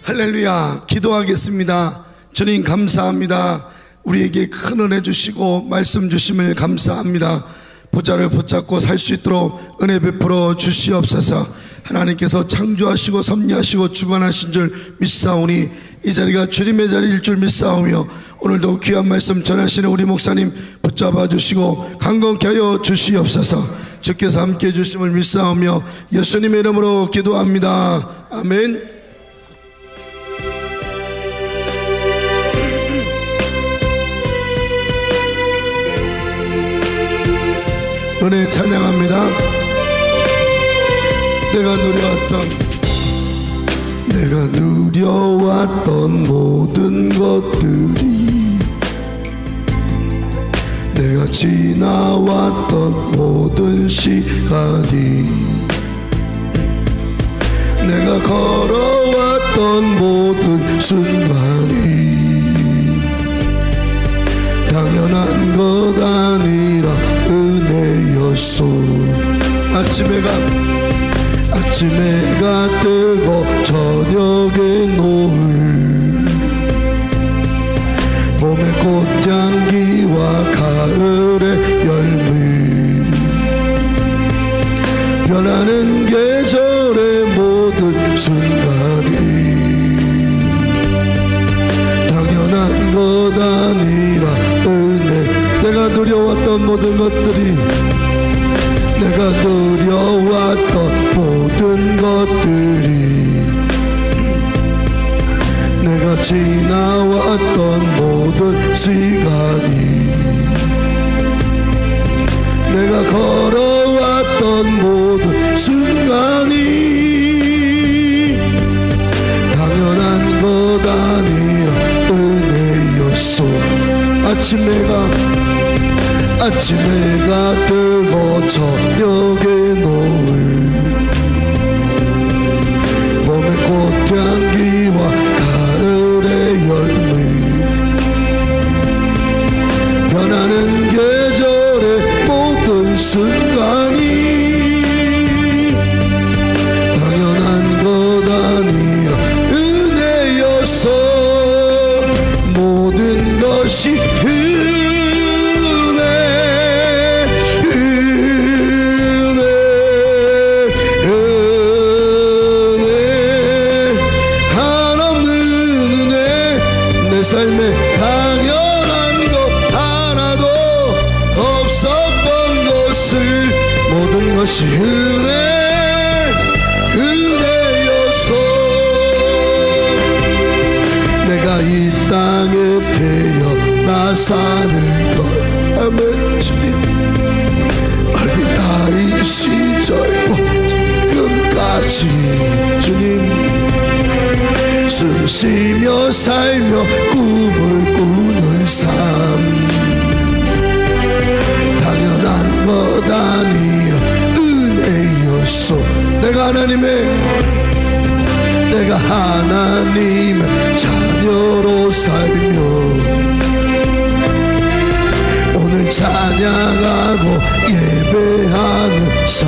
할렐루야. 기도하겠습니다. 주님 감사합니다. 우리에게 큰 은혜 주시고 말씀 주심을 감사합니다. 보좌를 붙잡고 살 수 있도록 은혜 베풀어 주시옵소서. 하나님께서 창조하시고 섭리하시고 주관하신 줄 믿사오니 이 자리가 주님의 자리일 줄 믿사오며 오늘도 귀한 말씀 전하시는 우리 목사님 붙잡아 주시고 강건케 하여 주시옵소서. 주께서 함께해 주심을 믿사오며 예수님의 이름으로 기도합니다. 아멘. 은혜 찬양합니다. 내가 누려왔던 모든 것들이, 내가 지나왔던 모든 시간이, 내가 걸어왔던 모든 순간이 당연한 것 아니라 은혜였소. 아침해가 뜨고 저녁에 노을, 봄의 꽃향기와 가을의 열매, 변하는 계절의 모든 순간이 당연한 것 아니라 은혜. 내가 누려왔던 모든 것들이, 내가 누려왔던 모든 것들이, 내가 지나왔던 모든 시간이, 내가 걸어왔던 모든 순간이 당연한 것 아니라 은혜였소. 아침해가 뜨고 저녁에 노을, 봄의 꽃향기와 가을의 열매, 변하는 계절의 모든 순간이 당연한 것 아니라 은혜였어. 모든 것이 삶에 당연한 것 하나도 없었던 것을, 모든 것이 은혜였어. 내가 이 땅에 태어나 사는 것, 아멘. 주님 어린 아이 시절부터 지금까지 주님 숨 쉬며 살며 꿈을 꾸는 삶, 당연한 것 아니라 은혜였소. 내가 하나님의 자녀로 살며 오늘 찬양하고 예배하는 삶,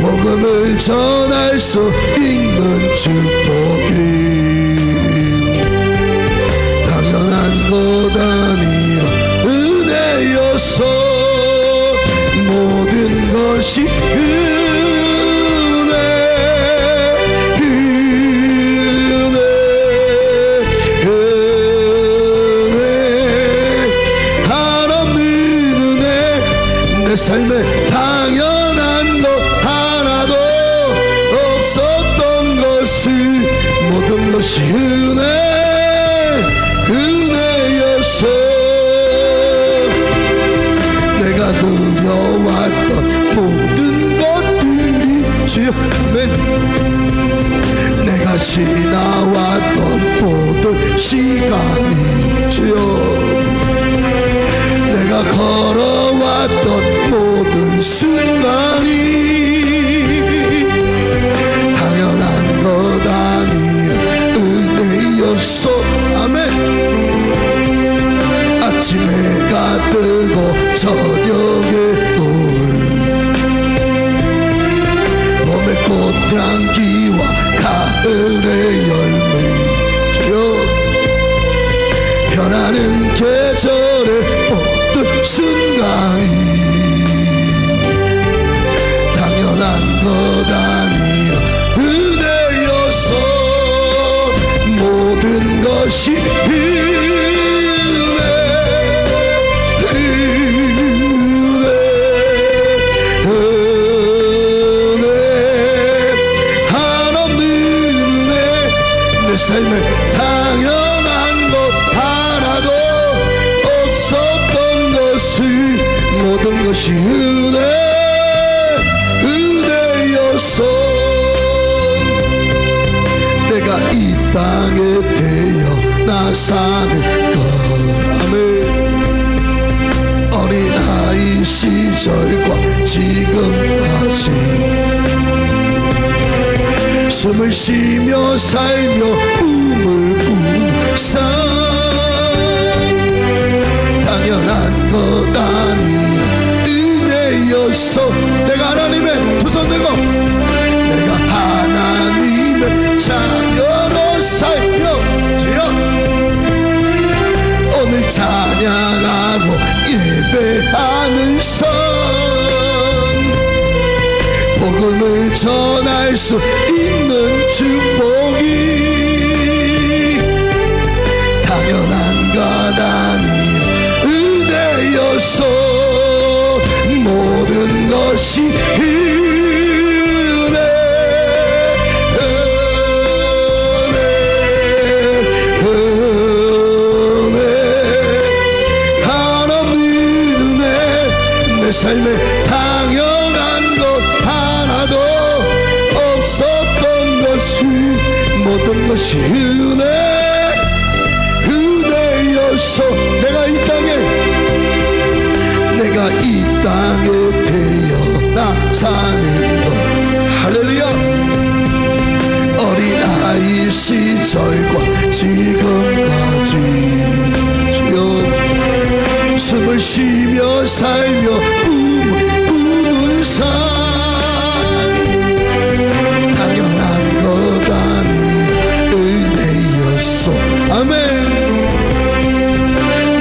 복음을 전할 수 있는 축복이 당연한 것 아니라 은혜였어. 모든 것이 한없는 은혜. 내 삶에 당연한 것 하나도 없었던 것을, 모든 것이 은혜였어. 내가 누려왔던 모든 것들이 주여, 내가 지나왔던 모든 시간이 주여, 내가 걸어왔던 모든 순간이 당연한 것 아니라 은혜였소. 아멘. 아침해가 뜨고 저녁에 노을, 봄의 꽃 포장기와 가을의 열매 주여 변하는 계절의 모든 순간이 당연한 것 아니라 은혜여서 모든 것이 삶에 당연한 것 하나도 없었던 것을 모든 것이 은혜여서 내가 이 땅에 태어나 사는 것 아멘 어린아이 시절과 지금까지 숨을 쉬며 살며 꿈을 꾸는 삶 당연한 것 아니라 은혜여서 내가 하나님의 두 손 들고 내가 하나님의 자녀로 살며 주여 오늘 찬양하고 예배하는 삶 복음을 전할 수 있는 축복이 당연한 것 아니라 은혜여서 모든 것이 은혜 하나님 은혜 내 삶에 당연한 것 하나도 없었던 것이 모든 것이 은혜여서 내가 이 땅에 태어나 사는 것 할렐루야 어린아이 시절과 지금까지 주여 숨을 쉬며 살며 꿈을 꾸는 삶 당연한 것 아니라 은혜였소 아멘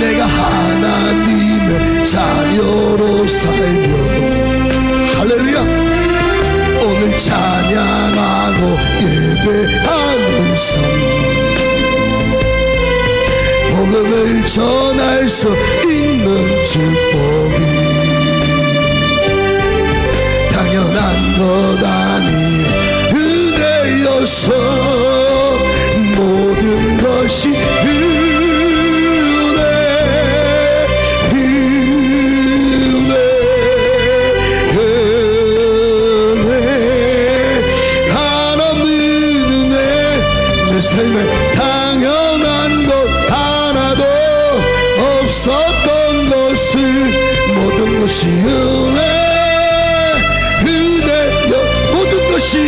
내가 하나님의 자녀로 살며 할렐루야 오늘 찬양하고 예배하는 삶 복음을 전할 수 있는 축복이 당연한 것 아니라 은혜여서 모든 것이 삶에 당연한 것 하나도 없었던 것을 모든 것이 은혜여 모든 것이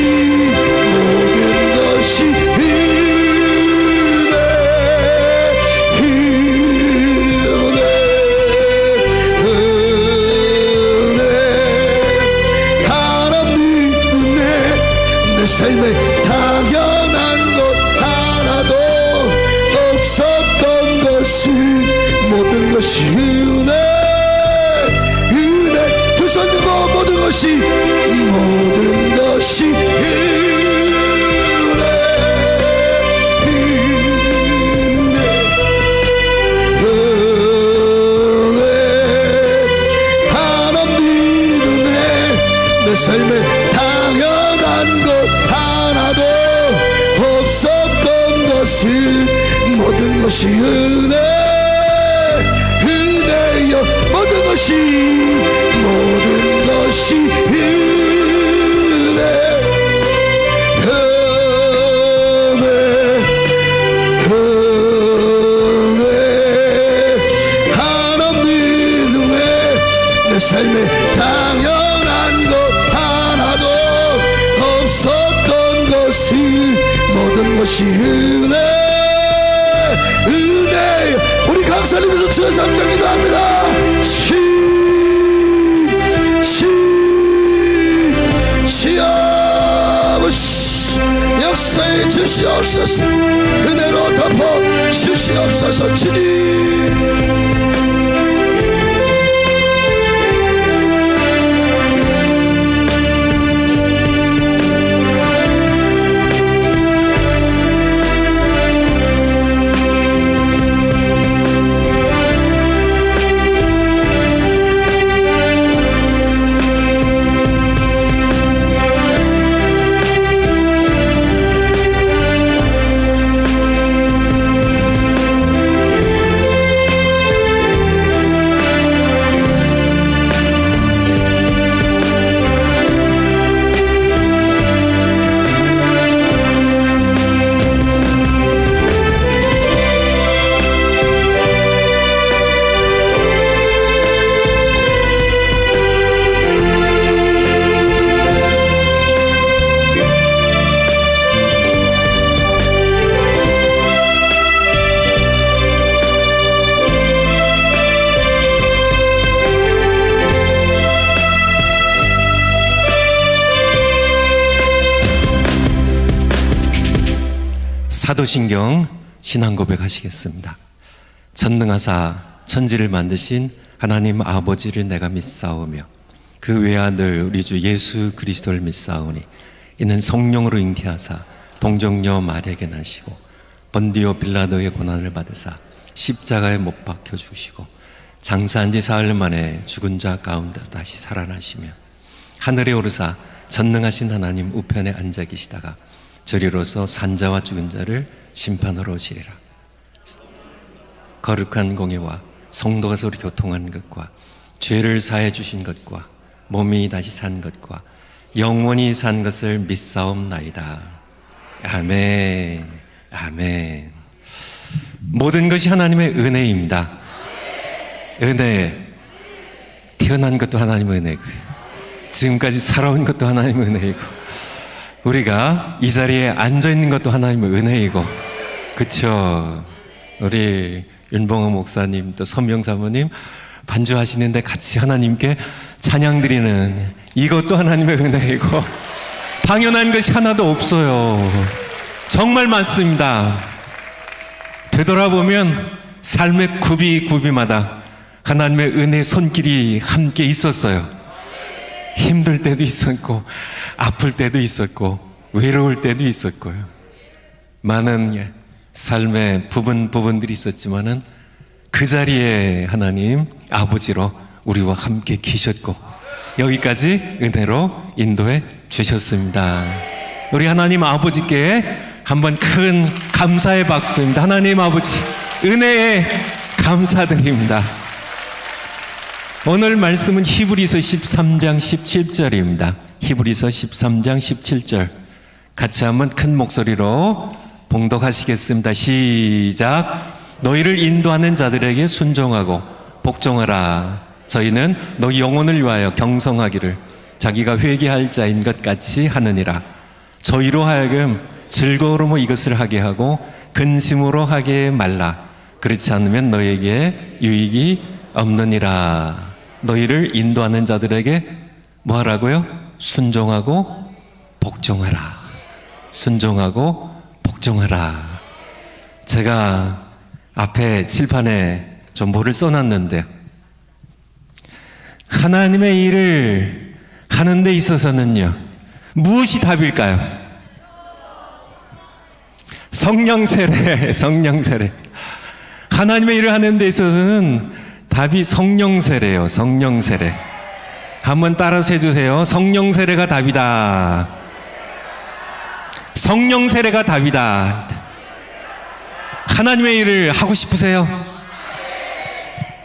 하나님 은혜 내 삶에 당연한 없었던 것을 모든 것이 은혜 두 손 들고 모든 것이 하나님 은혜 내 삶에 당연한 것 하나도 없었던 것을 모든 것이 은혜여 모든 것이 하나님 은혜 내 삶에 당연한 것 하나도 없었던 것을 모든 것이 은혜여 우리 강사님에서 주여 삼장 기도합니다. 시아버시 역사해 주시옵소서. 은혜로 덮어 주시옵소서. 주님 사도신경 신앙 고백하시겠습니다. 전능하사 천지를 만드신 하나님 아버지를 내가 믿사오며 그 외아들 우리 주 예수 그리스도를 믿사오니 이는 성령으로 잉태하사 동정녀 마리아에게 나시고 본디오 빌라도의 고난을 받으사 십자가에 못 박혀 죽으시고 장사한 지 사흘 만에 죽은 자 가운데서 다시 살아나시며 하늘에 오르사 전능하신 하나님 우편에 앉아 계시다가 저리로서 산자와 죽은 자를 심판하러 오시리라. 거룩한 공예와 성도가 서로 교통한 것과 죄를 사해 주신 것과 몸이 다시 산 것과 영원히 산 것을 믿사옵나이다. 아멘. 아멘. 모든 것이 하나님의 은혜입니다. 은혜. 태어난 것도 하나님의 은혜고요. 지금까지 살아온 것도 하나님의 은혜이고 우리가 이 자리에 앉아있는 것도 하나님의 은혜이고, 그쵸? 우리 윤봉호 목사님 또 선명 사모님 반주하시는데 같이 하나님께 찬양 드리는 이것도 하나님의 은혜이고, 당연한 것이 하나도 없어요. 정말 많습니다. 되돌아보면 삶의 굽이굽이마다 하나님의 은혜 손길이 함께 있었어요. 힘들 때도 있었고 아플 때도 있었고 외로울 때도 있었고요. 많은 삶의 부분들이 있었지만은 그 자리에 하나님 아버지로 우리와 함께 계셨고 여기까지 은혜로 인도해 주셨습니다. 우리 하나님 아버지께 한번 큰 감사의 박수입니다. 하나님 아버지 은혜에 감사드립니다. 오늘 말씀은 히브리서 13장 17절입니다. 히브리서 13장 17절 같이 한번 큰 목소리로 봉독하시겠습니다. 시작. 너희를 인도하는 자들에게 순종하고 복종하라. 저희는 너희 영혼을 위하여 경성하기를 자기가 회개할 자인 것 같이 하느니라. 저희로 하여금 즐거움으로 이것을 하게 하고 근심으로 하게 말라. 그렇지 않으면 너희에게 유익이 없느니라. 너희를 인도하는 자들에게 뭐 하라고요? 순종하고 복종하라. 순종하고 복종하라. 제가 앞에 칠판에 좀 뭐를 써놨는데, 하나님의 일을 하는 데 있어서는요 무엇이 답일까요? 성령 세례. 성령 세례. 하나님의 일을 하는 데 있어서는 답이 성령 세례예요. 성령 세례. 한번 따라서 해주세요. 성령 세례가 답이다. 성령 세례가 답이다. 하나님의 일을 하고 싶으세요?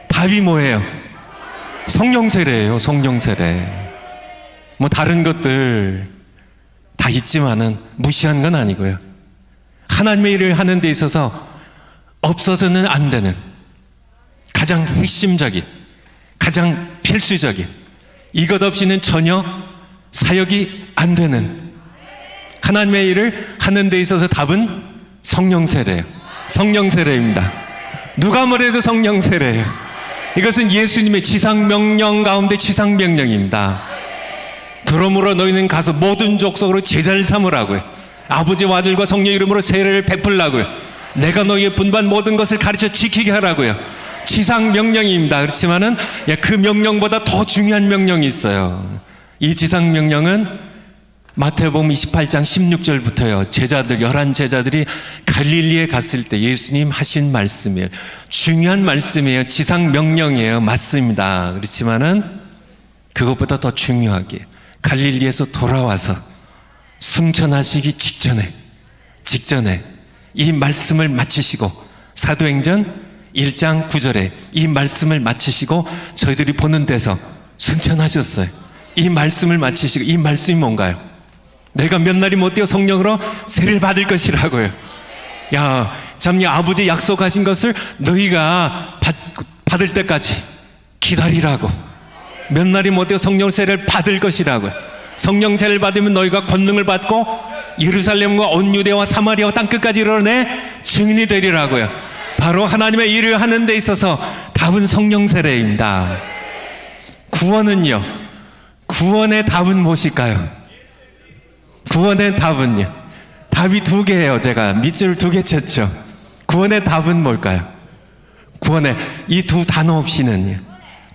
답이 뭐예요? 성령 세례예요. 성령 세례. 뭐 다른 것들 다 있지만은 무시한 건 아니고요. 하나님의 일을 하는 데 있어서 없어서는 안 되는 가장 핵심적인, 가장 필수적인, 이것 없이는 전혀 사역이 안 되는 하나님의 일을 하는 데 있어서 답은 성령 세례예요. 성령 세례입니다. 누가 뭐래도 성령 세례예요. 이것은 예수님의 지상명령 가운데 지상명령입니다. 그러므로 너희는 가서 모든 족속으로 제자를 삼으라고요. 아버지와 아들과 성령 이름으로 세례를 베풀라고요. 내가 너희의 분반 모든 것을 가르쳐 지키게 하라고요. 지상 명령입니다. 그렇지만은 그 명령보다 더 중요한 명령이 있어요. 이 지상 명령은 마태복음 28장 16절부터요. 제자들 11 제자들이 갈릴리에 갔을 때 예수님 하신 말씀이에요. 중요한 말씀이에요. 지상 명령이에요. 맞습니다. 그렇지만은 그것보다 더 중요하게 갈릴리에서 돌아와서 승천하시기 직전에 이 말씀을 마치시고 사도행전 1장 9절에 이 말씀을 마치시고 저희들이 보는 데서 승천하셨어요. 이 말씀을 마치시고 이 말씀이 뭔가요? 내가 몇 날이 못 되어 성령으로 세례를 받을 것이라고요. 야, 참, 아버지 약속하신 것을 너희가 받을 때까지 기다리라고. 몇 날이 못 되어 성령 세례를 받을 것이라고요. 성령 세례를 받으면 너희가 권능을 받고 예루살렘과 온 유대와 사마리아와 땅끝까지 이르러내 증인이 되리라고요. 바로 하나님의 일을 하는 데 있어서 답은 성령 세례입니다. 구원은요, 구원의 답은 무엇일까요? 구원의 답은요, 답이 두 개예요. 제가 밑줄 두 개 쳤죠. 구원의 답은 뭘까요? 구원의 이 두 단어 없이는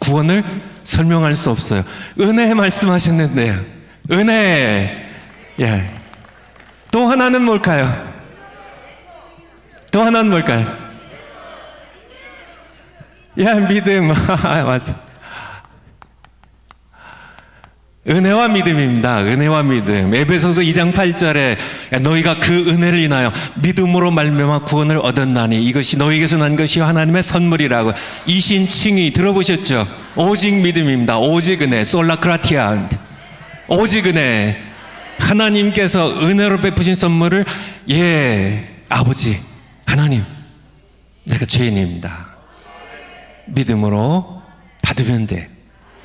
구원을 설명할 수 없어요. 은혜 말씀하셨는데요. 은혜. 예. 또 하나는 뭘까요? 또 하나는 뭘까요? 야, 믿음. 맞아. 은혜와 믿음입니다. 은혜와 믿음. 에베소서 2장 8절에 너희가 그 은혜를 인하여 믿음으로 말미암아 구원을 얻었나니 이것이 너희에게서 난 것이 하나님의 선물이라고. 이신칭의 들어보셨죠? 오직 믿음입니다. 오직 은혜. 솔라크라티아. 오직 은혜. 하나님께서 은혜로 베푸신 선물을 아버지 하나님, 내가 죄인입니다. 믿음으로 받으면 돼.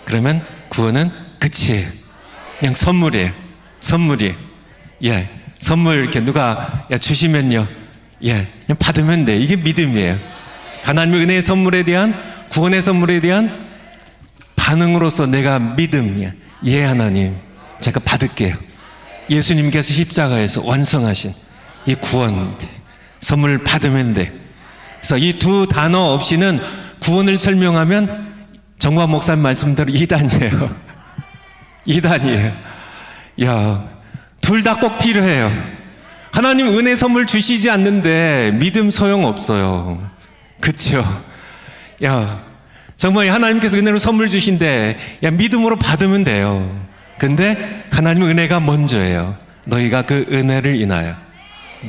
그러면 구원은 끝이에요. 그냥 선물이에요. 선물 이렇게 누가 주시면요, 그냥 받으면 돼. 이게 믿음이에요. 하나님의 은혜의 선물에 대한, 구원의 선물에 대한 반응으로서 내가 믿음이야. 하나님, 제가 받을게요. 예수님께서 십자가에서 완성하신 이 구원 선물을 받으면 돼. 그래서 이 두 단어 없이는 구원을 설명하면 정광 목사님 말씀대로 이단이에요. 둘 다 꼭 필요해요. 하나님 은혜 선물 주시지 않는데 믿음 소용없어요. 그쵸? 정말 하나님께서 은혜로 선물 주신데 믿음으로 받으면 돼요. 근데 하나님 은혜가 먼저예요. 너희가 그 은혜를 인하여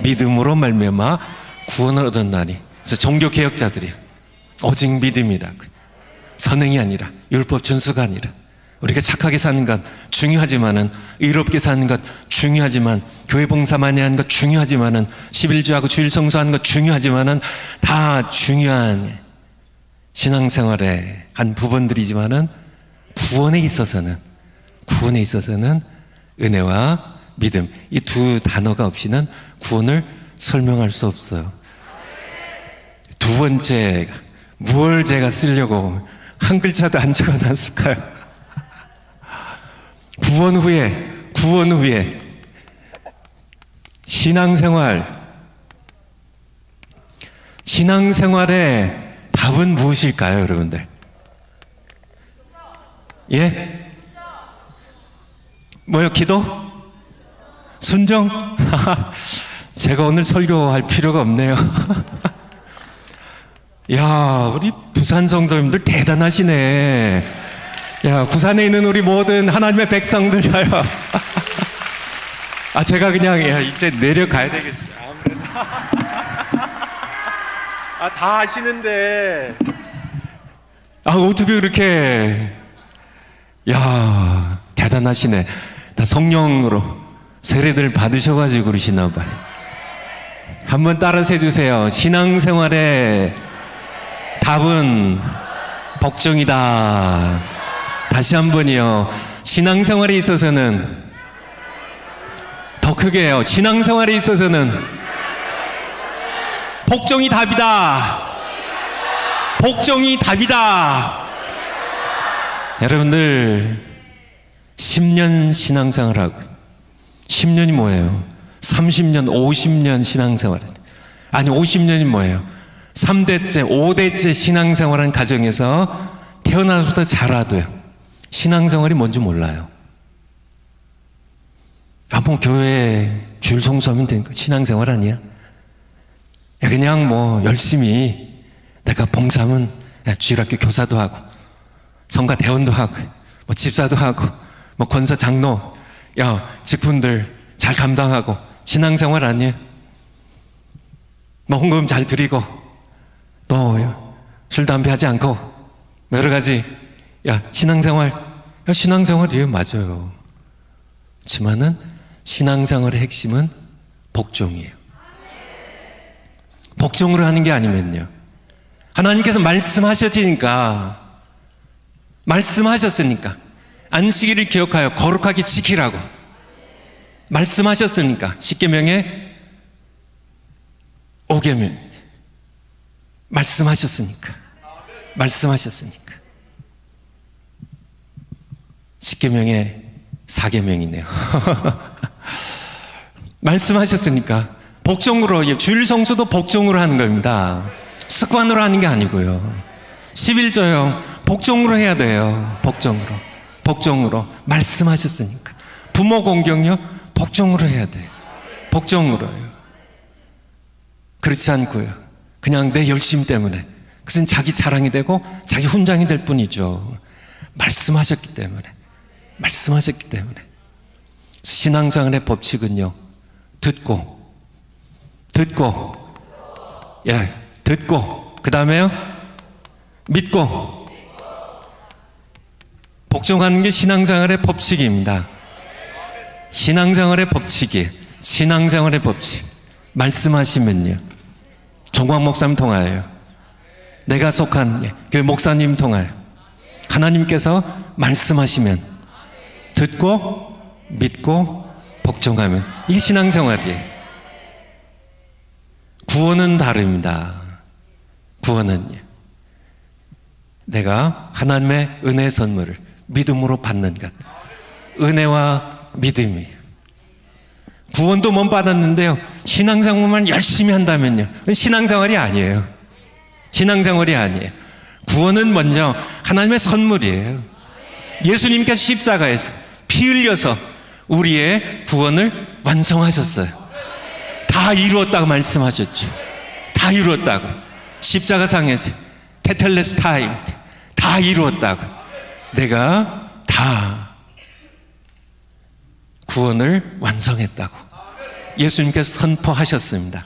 믿음으로 말미암아 구원을 얻었나니. 그래서 종교 개혁자들이 오직 믿음이라고. 선행이 아니라, 율법 준수가 아니라, 우리가 착하게 사는 것 중요하지만은, 의롭게 사는 것 중요하지만, 교회 봉사 많이 하는 것 중요하지만은, 11주하고 주일 성수하는 것 중요하지만은, 다 중요한 신앙생활의 한 부분들이지만은, 구원에 있어서는 은혜와 믿음, 이 두 단어가 없이는 구원을 설명할 수 없어요. 두 번째, 뭘 제가 쓰려고 한 글자도 안 적어놨을까요? 구원 후에 신앙생활의 답은 무엇일까요, 여러분들? 뭐요? 기도? 순종? 제가 오늘 설교할 필요가 없네요. 우리 부산 성도님들 대단하시네. 부산에 있는 우리 모든 하나님의 백성들요. 제가 그냥 이제 내려가야 되겠어요. 아무래도. 다 하시는데. 어떻게 그렇게. 대단하시네. 다 성령으로 세례들 받으셔가지고 그러시나 봐요. 한번 따라서 해주세요. 신앙생활의 답은 복종이다. 다시 한번이요. 신앙생활에 있어서는 더 크게 해요. 신앙생활에 있어서는 복종이 답이다. 복종이 답이다. 여러분들 10년 신앙생활하고 10년이 뭐예요? 30년, 50년 신앙생활. 아니, 50년이 뭐예요? 3대째, 5대째 신앙생활한 가정에서 태어나서부터 자라도요. 신앙생활이 뭔지 몰라요. 뭐 교회에 줄 성수하면 되는 거 신앙생활 아니야? 그냥 뭐 열심히 내가 봉사하면 주일학교 교사도 하고 성가 대원도 하고 뭐 집사도 하고 뭐 권사 장로 직분들 잘 감당하고 신앙생활 아니에요? 뭐 헌금 잘 드리고 또 술 담배 하지 않고 여러 가지 신앙생활이에요. 맞아요. 그렇지만은 신앙생활의 핵심은 복종이에요. 복종으로 하는 게 아니면요, 하나님께서 말씀하셨으니까 안식일을 기억하여 거룩하게 지키라고 말씀하셨으니까, 십계명에 5계명 말씀하셨으니까 십계명에 4계명이네요. 말씀하셨으니까 복종으로, 주일 성수도 복종으로 하는 겁니다. 습관으로 하는 게 아니고요. 11조요, 복종으로 해야 돼요. 복종으로 말씀하셨으니까. 부모 공경요, 복종으로 해야 돼요. 복종으로요. 그렇지 않고요, 그냥 내 열심 때문에, 그것은 자기 자랑이 되고 자기 훈장이 될 뿐이죠. 말씀하셨기 때문에. 신앙생활의 법칙은요, 듣고 그 다음에요, 믿고 복종하는 게 신앙생활의 법칙입니다. 신앙생활의 법칙. 말씀하시면요, 정광 목사님 통하여요, 내가 속한 교회 목사님 통하여 하나님께서 말씀하시면 듣고 믿고 복종하면 이게 신앙생활이에요. 구원은 다릅니다. 구원은요, 내가 하나님의 은혜의 선물을 믿음으로 받는 것. 은혜와 믿음이. 구원도 못 받았는데요, 신앙생활만 열심히 한다면요, 신앙생활이 아니에요. 구원은 먼저 하나님의 선물이에요. 예수님께서 십자가에서 피 흘려서 우리의 구원을 완성하셨어요. 다 이루었다고 말씀하셨죠. 다 이루었다고. 십자가상에서 테텔레스타임, 다 이루었다고. 내가 다 구원을 완성했다고 예수님께서 선포하셨습니다.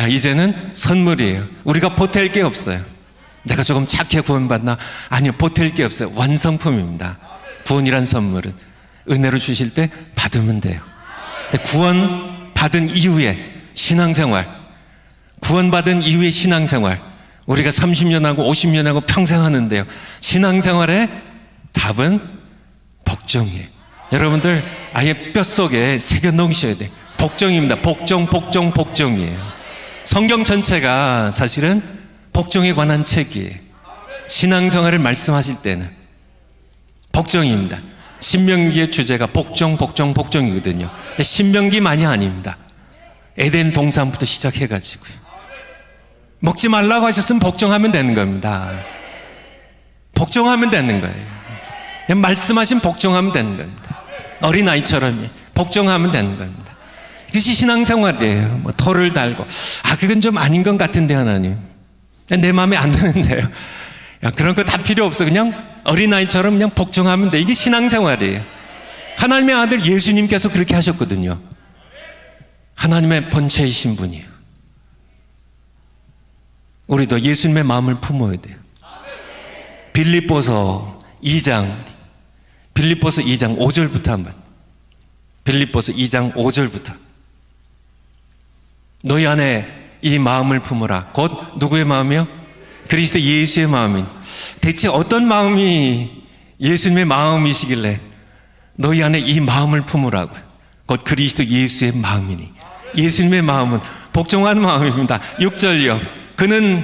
이제는 선물이에요. 우리가 보탤 게 없어요. 내가 조금 착해 구원받나? 아니요, 보탤 게 없어요. 완성품입니다. 구원이란 선물은 은혜로 주실 때 받으면 돼요. 근데 구원 받은 이후에 신앙생활, 우리가 30년 하고 50년 하고 평생 하는데요, 신앙생활의 답은 복종이에요. 여러분들 아예 뼛속에 새겨 넣으셔야 돼요. 복종입니다. 복종이에요. 성경 전체가 사실은 복종에 관한 책이에요. 신앙생활을 말씀하실 때는 복종입니다. 신명기의 주제가 복종이거든요. 근데 신명기만이 아닙니다. 에덴 동산부터 시작해가지고요, 먹지 말라고 하셨으면 복종하면 되는 겁니다. 복종하면 되는 거예요. 그냥 말씀하신 복종하면 되는 겁니다. 어린아이처럼 복종하면 되는 겁니다. 이것이 신앙생활이에요. 뭐 털을 달고, 그건 좀 아닌 것 같은데 하나님, 내 마음에 안 드는데요, 그런 거 다 필요 없어. 그냥 어린아이처럼 그냥 복종하면 돼. 이게 신앙생활이에요. 하나님의 아들 예수님께서 그렇게 하셨거든요. 하나님의 본체이신 분이에요. 우리도 예수님의 마음을 품어야 돼요. 빌립보서 2장 5절부터 한번. 빌립보서 2장 5절부터. 너희 안에 이 마음을 품으라. 곧 누구의 마음이요? 그리스도 예수의 마음인. 대체 어떤 마음이 예수님의 마음이시길래 너희 안에 이 마음을 품으라고. 곧 그리스도 예수의 마음이니. 예수님의 마음은 복종하는 마음입니다. 6절이요. 그는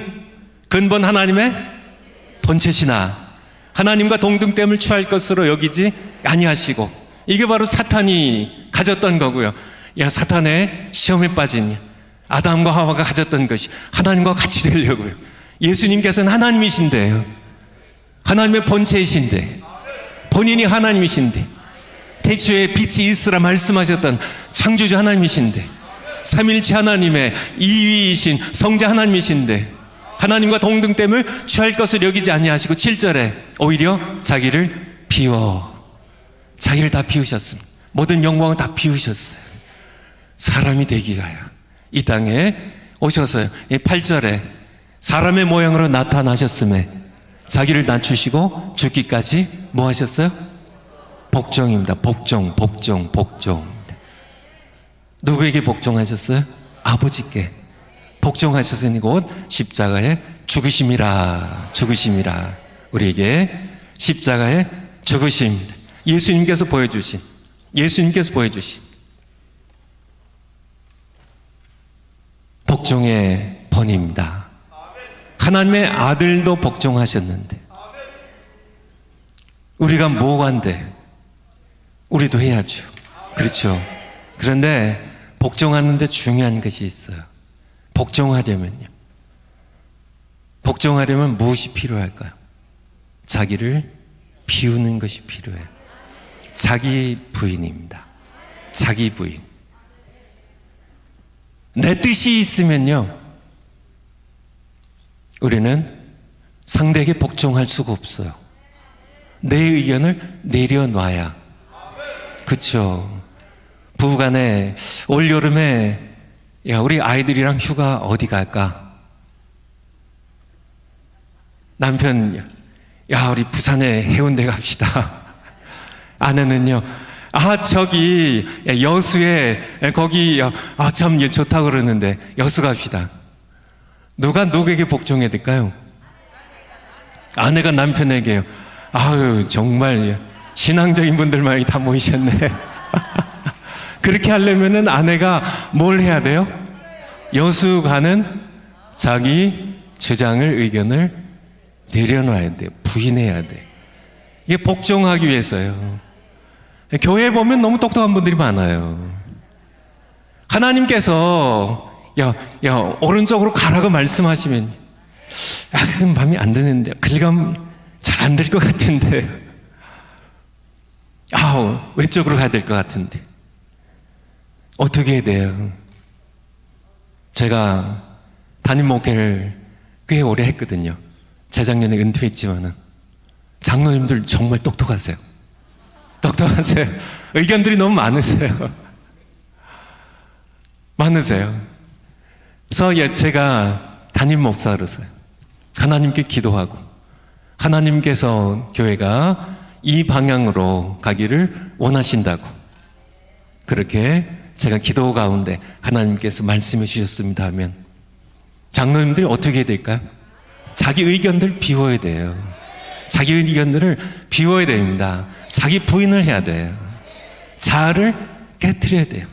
근본 하나님의 본체시나 하나님과 동등됨을 취할 것으로 여기지 아니하시고. 이게 바로 사탄이 가졌던 거고요. 사탄의 시험에 빠진 아담과 하와가 가졌던 것이 하나님과 같이 되려고요. 예수님께서는 하나님이신데요. 하나님의 본체이신데, 본인이 하나님이신데, 태초에 빛이 있으라 말씀하셨던 창조주 하나님이신데, 삼일체 하나님의 2위이신 성자 하나님이신데, 하나님과 동등됨을 취할 것을 여기지 아니하시고 7절에 오히려 자기를 자기를 다 비우셨습니다. 모든 영광을 다 비우셨어요. 사람이 되기 위하여 이 땅에 오셔서요. 8절에 사람의 모양으로 나타나셨음에 자기를 낮추시고 죽기까지 뭐 하셨어요? 복종입니다. 복종. 누구에게 복종하셨어요? 아버지께 복종하셨으니 곧 십자가에 죽으심이라. 우리에게 십자가에 죽으심입니다. 예수님께서 보여주신 복종의 본입니다. 하나님의 아들도 복종하셨는데 우리가 뭐한데 우리도 해야죠. 그렇죠. 그런데 복종하는데 중요한 것이 있어요. 복종하려면 무엇이 필요할까요? 자기를 비우는 것이 필요해요. 자기 부인입니다. 자기 부인. 내 뜻이 있으면요, 우리는 상대에게 복종할 수가 없어요. 내 의견을 내려놔야. 그렇죠. 부부간에 올 여름에 우리 아이들이랑 휴가 어디 갈까? 남편, 우리 부산에 해운대 갑시다. 아내는요, 저기 여수에 거기 참 좋다고 그러는데 여수 갑시다. 누가 누구에게 복종해야 될까요? 아내가 남편에게요. 정말 신앙적인 분들만 다 모이셨네. 그렇게 하려면은 아내가 뭘 해야 돼요? 여수 가는 자기 주장을, 의견을 내려놔야 돼요. 부인해야 돼. 이게 복종하기 위해서요. 교회에 보면 너무 똑똑한 분들이 많아요. 하나님께서 오른쪽으로 가라고 말씀하시면 그건 마음에 안 드는데, 그리고 잘 안 될 것 같은데, 왼쪽으로 가야 될 것 같은데 어떻게 해야 돼요? 제가 담임 목회를 꽤 오래 했거든요. 재작년에 은퇴했지만은 장로님들 정말 똑똑하세요. 의견들이 너무 많으세요. 그래서 제가 담임 목사로서요, 하나님께 기도하고 하나님께서 교회가 이 방향으로 가기를 원하신다고, 그렇게 제가 기도 가운데 하나님께서 말씀해 주셨습니다 하면 장로님들이 어떻게 해야 될까요? 자기 의견들 비워야 돼요. 자기 의견들을 비워야 됩니다. 자기 부인을 해야 돼요. 자아를 깨트려야 돼요.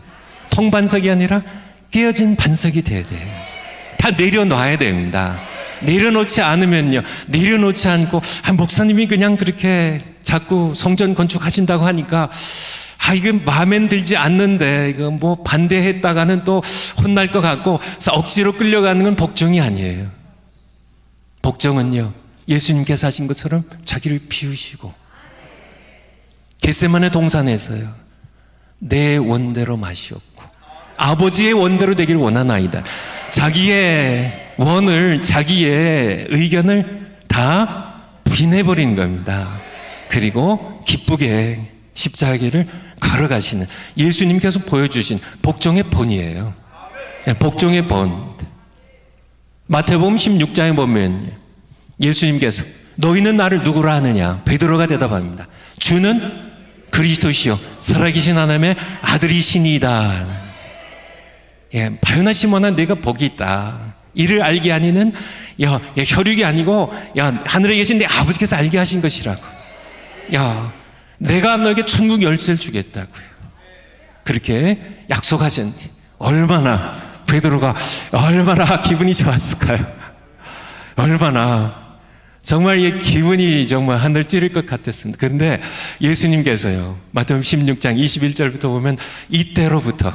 통반석이 아니라 깨어진 반석이 돼야 돼요. 다 내려놔야 됩니다. 내려놓지 않으면요, 내려놓지 않고 목사님이 그냥 그렇게 자꾸 성전 건축하신다고 하니까 이거 마음에 들지 않는데 이거 뭐 반대했다가는 또 혼날 것 같고 억지로 끌려가는 건 복종이 아니에요. 복종은요, 예수님께서 하신 것처럼 자기를 비우시고, 겟세마네 동산에서요, 내 원대로 마시옵고 아버지의 원대로 되기를 원하나이다. 자기의 원을, 자기의 의견을 다 부인해버린 겁니다. 그리고 기쁘게 십자가를 걸어가시는 예수님께서 보여주신 복종의 본이에요. 복종의 본. 마태복음 16장에 보면 예수님께서 너희는 나를 누구라 하느냐? 베드로가 대답합니다. 주는 그리스도시요 살아계신 하나님의 아들이시니이다. 바요나 시몬아, 내가 복이 있다. 이를 알게 하니는 혈육이 아니고 하늘에 계신 내 아버지께서 알게 하신 것이라고. 내가 너에게 천국 열쇠를 주겠다고요. 그렇게 약속하셨는데 얼마나 베드로가 얼마나 기분이 좋았을까요? 얼마나 정말 이 기분이 정말 하늘 찌를 것 같았습니다. 그런데 예수님께서요, 마태복음 16장 21절부터 보면 이때로부터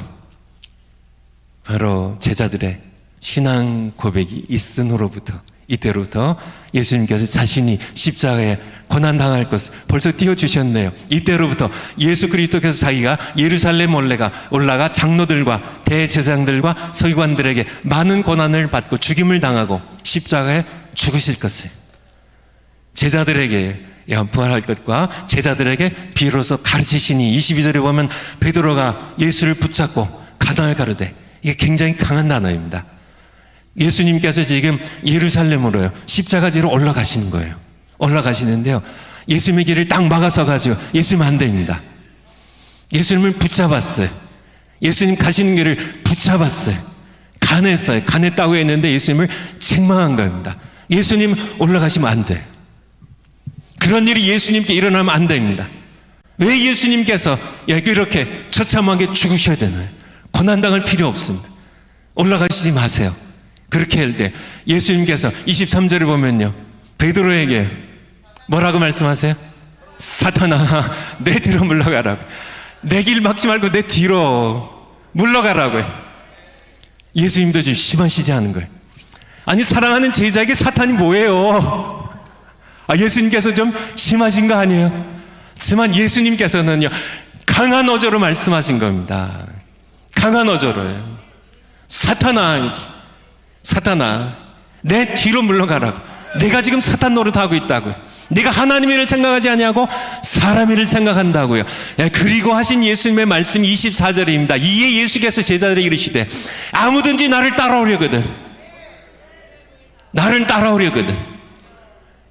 바로 제자들의 신앙 고백이 있은 후로부터, 이때로부터 예수님께서 자신이 십자가에 고난당할 것을 벌써 띄워주셨네요. 이때로부터 예수 그리스도께서 자기가 예루살렘 올라가 장로들과 대제사장들과 서기관들에게 많은 고난을 받고 죽임을 당하고 십자가에 죽으실 것을, 제자들에게 부활할 것과 제자들에게 비로소 가르치시니, 22절에 보면 베드로가 예수를 붙잡고 가다에 가르되, 이게 굉장히 강한 단어입니다. 예수님께서 지금 예루살렘으로요 십자가지로 올라가시는 거예요. 올라가시는데요, 예수님의 길을 딱 막아서가지고 예수님 안 됩니다. 예수님을 붙잡았어요. 예수님 가시는 길을 붙잡았어요. 가냈어요. 가냈다고 했는데 예수님을 책망한 겁니다. 예수님 올라가시면 안 돼. 그런 일이 예수님께 일어나면 안 됩니다. 왜 예수님께서 이렇게 처참하게 죽으셔야 되나요? 고난당할 필요 없습니다. 올라가시지 마세요. 그렇게 할 때 예수님께서 23절을 보면요, 베드로에게 뭐라고 말씀하세요? 사탄아, 내 뒤로 물러가라고. 내 길 막지 말고 내 뒤로 물러가라고요. 예수님도 좀 심하시지 않은 거예요. 아니, 사랑하는 제자에게 사탄이 뭐예요? 예수님께서 좀 심하신 거 아니에요? 하지만 예수님께서는요 강한 어조로 말씀하신 겁니다. 강한 어조로요. 사탄아, 내 뒤로 물러가라고. 내가 지금 사탄 노릇하고 있다고요. 내가 하나님의 일을 생각하지 아니하고 사람의 일을 생각한다고요. 그리고 하신 예수님의 말씀 24절입니다. 이에 예수께서 제자들에게 이르시되, 아무든지 나를 따라오려거든.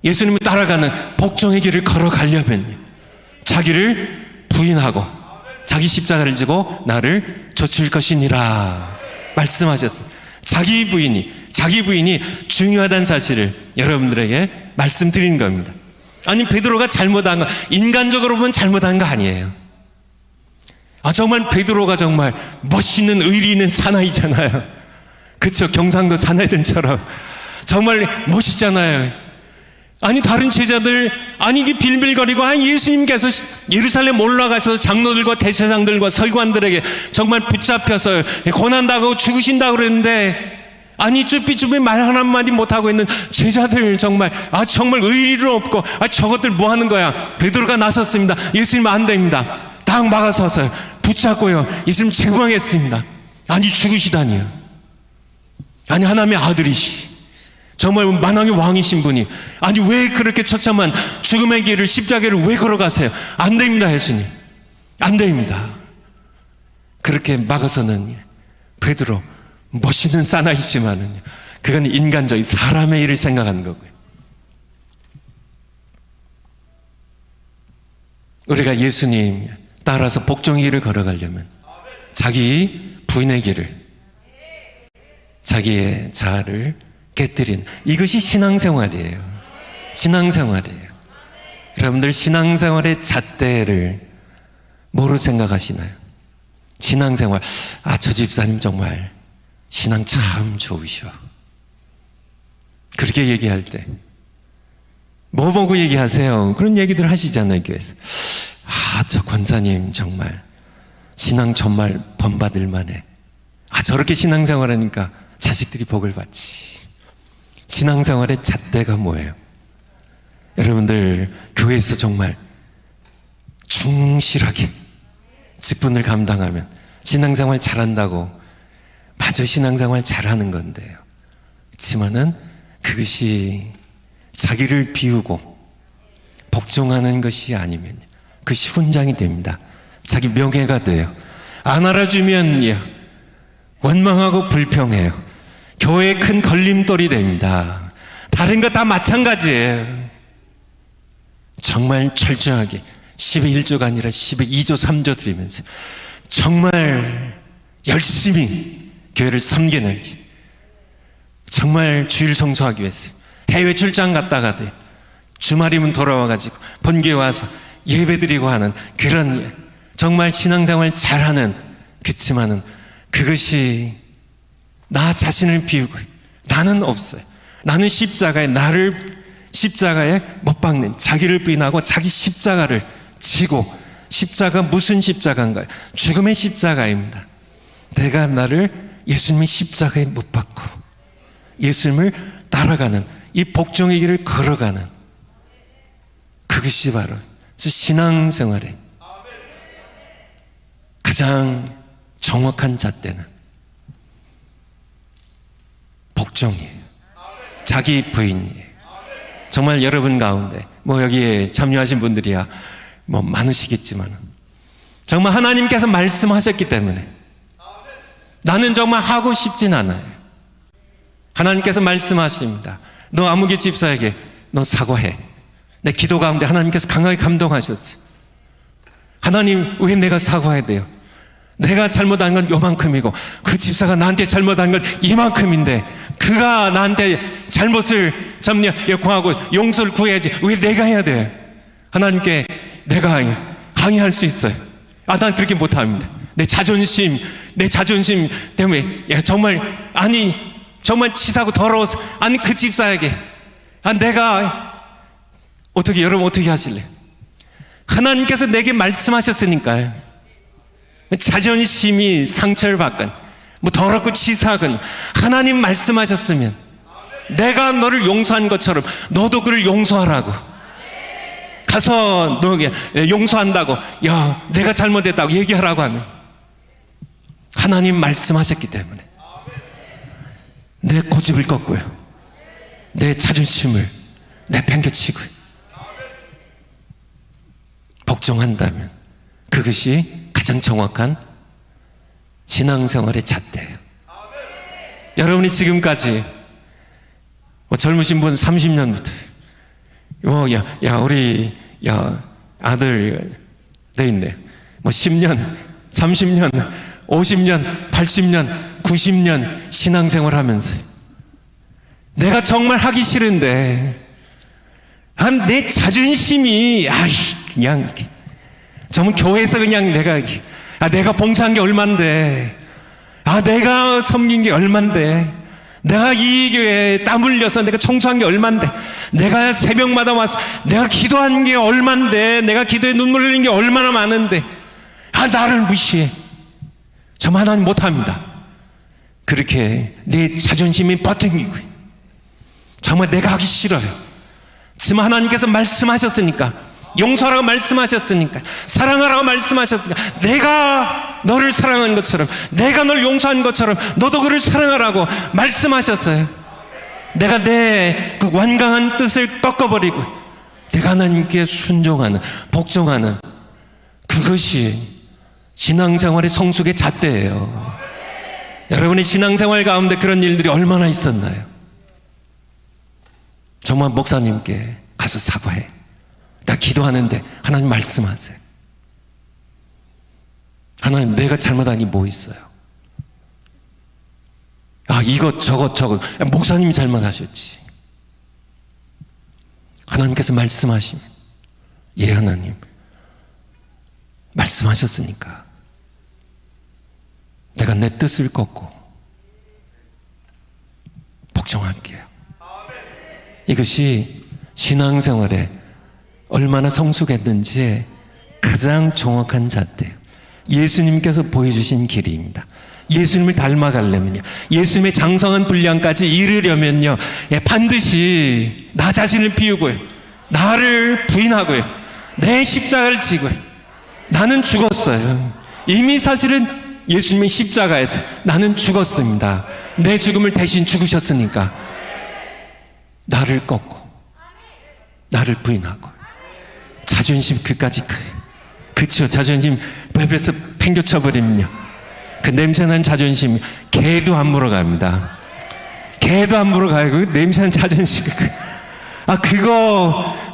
예수님을 따라가는 복종의 길을 걸어가려면 자기를 부인하고 자기 십자가를 지고 나를 좇을 것이니라 말씀하셨습니다. 자기 부인이 중요하다는 사실을 여러분들에게 말씀드린 겁니다. 아니, 베드로가 잘못한 거, 인간적으로 보면 잘못한 거 아니에요. 정말 베드로가 정말 멋있는 의리 있는 사나이잖아요. 그쵸? 경상도 사나이들처럼 정말 멋있잖아요. 아니, 다른 제자들, 이게 빌빌거리고, 예수님께서 예루살렘 올라가셔서 장로들과 대제사장들과 서기관들에게 정말 붙잡혀서 고난당하고 죽으신다고 그랬는데, 쭈삐쭈삐 말 한마디 못하고 있는 제자들, 정말 의리도 없고, 저것들 뭐 하는 거야? 베드로가 나섰습니다. 예수님 안 됩니다. 딱 막아서서요 붙잡고요 예수님 책망했습니다. 죽으시다니요. 하나님의 아들이시, 정말 만왕의 왕이신 분이 왜 그렇게 처참한 죽음의 길을, 십자가를 왜 걸어가세요? 안 됩니다. 예수님 안 됩니다. 그렇게 막아서는 베드로 멋있는 사나이지만은요, 그건 인간적인 사람의 일을 생각하는 거고요. 우리가 예수님 따라서 복종의 길을 걸어가려면 자기 부인의 길을, 자기의 자아를 깨뜨린, 이것이 신앙생활이에요. 여러분들 신앙생활의 잣대를 뭐로 생각하시나요? 신앙생활, 저 집사님 정말 신앙 참 좋으셔. 그렇게 얘기할 때 뭐 보고 얘기하세요? 그런 얘기들 하시잖아요, 교회에서. 저 권사님 정말 신앙 정말 본받을 만해. 저렇게 신앙생활하니까 자식들이 복을 받지. 신앙생활의 잣대가 뭐예요? 여러분들 교회에서 정말 충실하게 직분을 감당하면 신앙생활 잘한다고, 맞아, 신앙생활 잘하는 건데요. 그렇지만은 그것이 자기를 비우고 복종하는 것이 아니면 그것이 훈장이 됩니다. 자기 명예가 돼요. 안 알아주면 원망하고 불평해요. 교회에 큰 걸림돌이 됩니다. 다른 거 다 마찬가지예요. 정말 철저하게 10의 1조가 아니라 10의 2조 3조 드리면서 정말 열심히 교회를 섬기는, 정말 주일 성수하기 위해서 해외 출장 갔다가도 주말이면 돌아와가지고 본교에 와서 예배드리고 하는 그런 정말 신앙생활 잘하는, 그치만은 그것이 나 자신을 비우고 나는 없어요. 나는 십자가에 못 박는, 자기를 부인하고 자기 십자가를 지고, 십자가 무슨 십자가인가요? 죽음의 십자가입니다. 내가 나를 예수님이 십자가에 못 박고 예수님을 따라가는 이 복종의 길을 걸어가는 그것이 바로 신앙생활의 가장 정확한 잣대는 복종이에요. 자기 부인이에요. 정말 여러분 가운데 여기에 참여하신 분들이야 많으시겠지만 정말 하나님께서 말씀하셨기 때문에 나는 정말 하고 싶진 않아요. 하나님께서 말씀하십니다. 너 아무개 집사에게 너 사과해. 내 기도 가운데 하나님께서 강하게 감동하셨어요. 하나님, 왜 내가 사과해야 돼요? 내가 잘못한 건 요만큼이고 그 집사가 나한테 잘못한 건 이만큼인데 그가 나한테 잘못을 구하고 용서를 구해야지 왜 내가 해야 돼? 하나님께 내가 항의할 수 있어요. 난 그렇게 못합니다. 내 자존심 때문에 정말 정말 치사하고 더러워서 그 집사에게 내가 여러분 어떻게 하실래요? 하나님께서 내게 말씀하셨으니까요. 자존심이 상처를 받건 더럽고 치사하건 하나님 말씀하셨으면 내가 너를 용서한 것처럼 너도 그를 용서하라고 가서 너에게 용서한다고 내가 잘못했다고 얘기하라고 하면 하나님 말씀하셨기 때문에 내 고집을 꺾고요, 내 자존심을 내팽개치고요 복종한다면 그것이 가장 정확한 신앙생활의 잣대예요. 여러분이 지금까지 젊으신 분 30년부터 우리 아들 돼 있네 10년 30년 50년 80년 90년 신앙생활 하면서 내가 정말 하기 싫은데 내 자존심이 그냥 이렇게 정말 교회에서 그냥 내가 봉사한 게 얼만데 내가 섬긴 게 얼만데 내가 이 교회에 땀 흘려서 내가 청소한 게 얼만데 내가 새벽마다 와서 내가 기도한 게 얼만데 내가 기도에 눈물 흘린 게 얼마나 많은데 나를 무시해. 정말 하나님 못합니다. 그렇게 내 자존심이 버팅기고 정말 내가 하기 싫어요. 지금 하나님께서 말씀하셨으니까 용서하라고 말씀하셨으니까 사랑하라고 말씀하셨으니까 내가 너를 사랑한 것처럼 내가 널 용서한 것처럼 너도 그를 사랑하라고 말씀하셨어요. 내가 내 그 완강한 뜻을 꺾어버리고 내가 하나님께 순종하는 복종하는 그것이 신앙생활의 성숙의 잣대예요. 여러분의 신앙생활 가운데 그런 일들이 얼마나 있었나요? 정말 목사님께 가서 사과해. 나 기도하는데 하나님 말씀하세요. 하나님 내가 잘못한 게 뭐 있어요? 이것 저것 목사님이 잘못하셨지. 하나님께서 말씀하시면 하나님 말씀하셨으니까 내가 내 뜻을 꺾고 복종할게요. 이것이 신앙생활에 얼마나 성숙했는지의 가장 정확한 잣대예요. 예수님께서 보여주신 길입니다. 예수님을 닮아가려면요, 예수님의 장성한 분량까지 이르려면요, 반드시 나 자신을 비우고요, 나를 부인하고요, 내 십자가를 지고요. 나는 죽었어요. 이미 사실은 예수님의 십자가에서 나는 죽었습니다. 내 죽음을 대신 죽으셨으니까 나를 꺾고 나를 부인하고 자존심 그까지 그쵸? 자존심 베베서 팽겨쳐버리면요, 그 냄새난 자존심 개도 안 물어갑니다. 개도 안 물어가요. 그 냄새난 자존심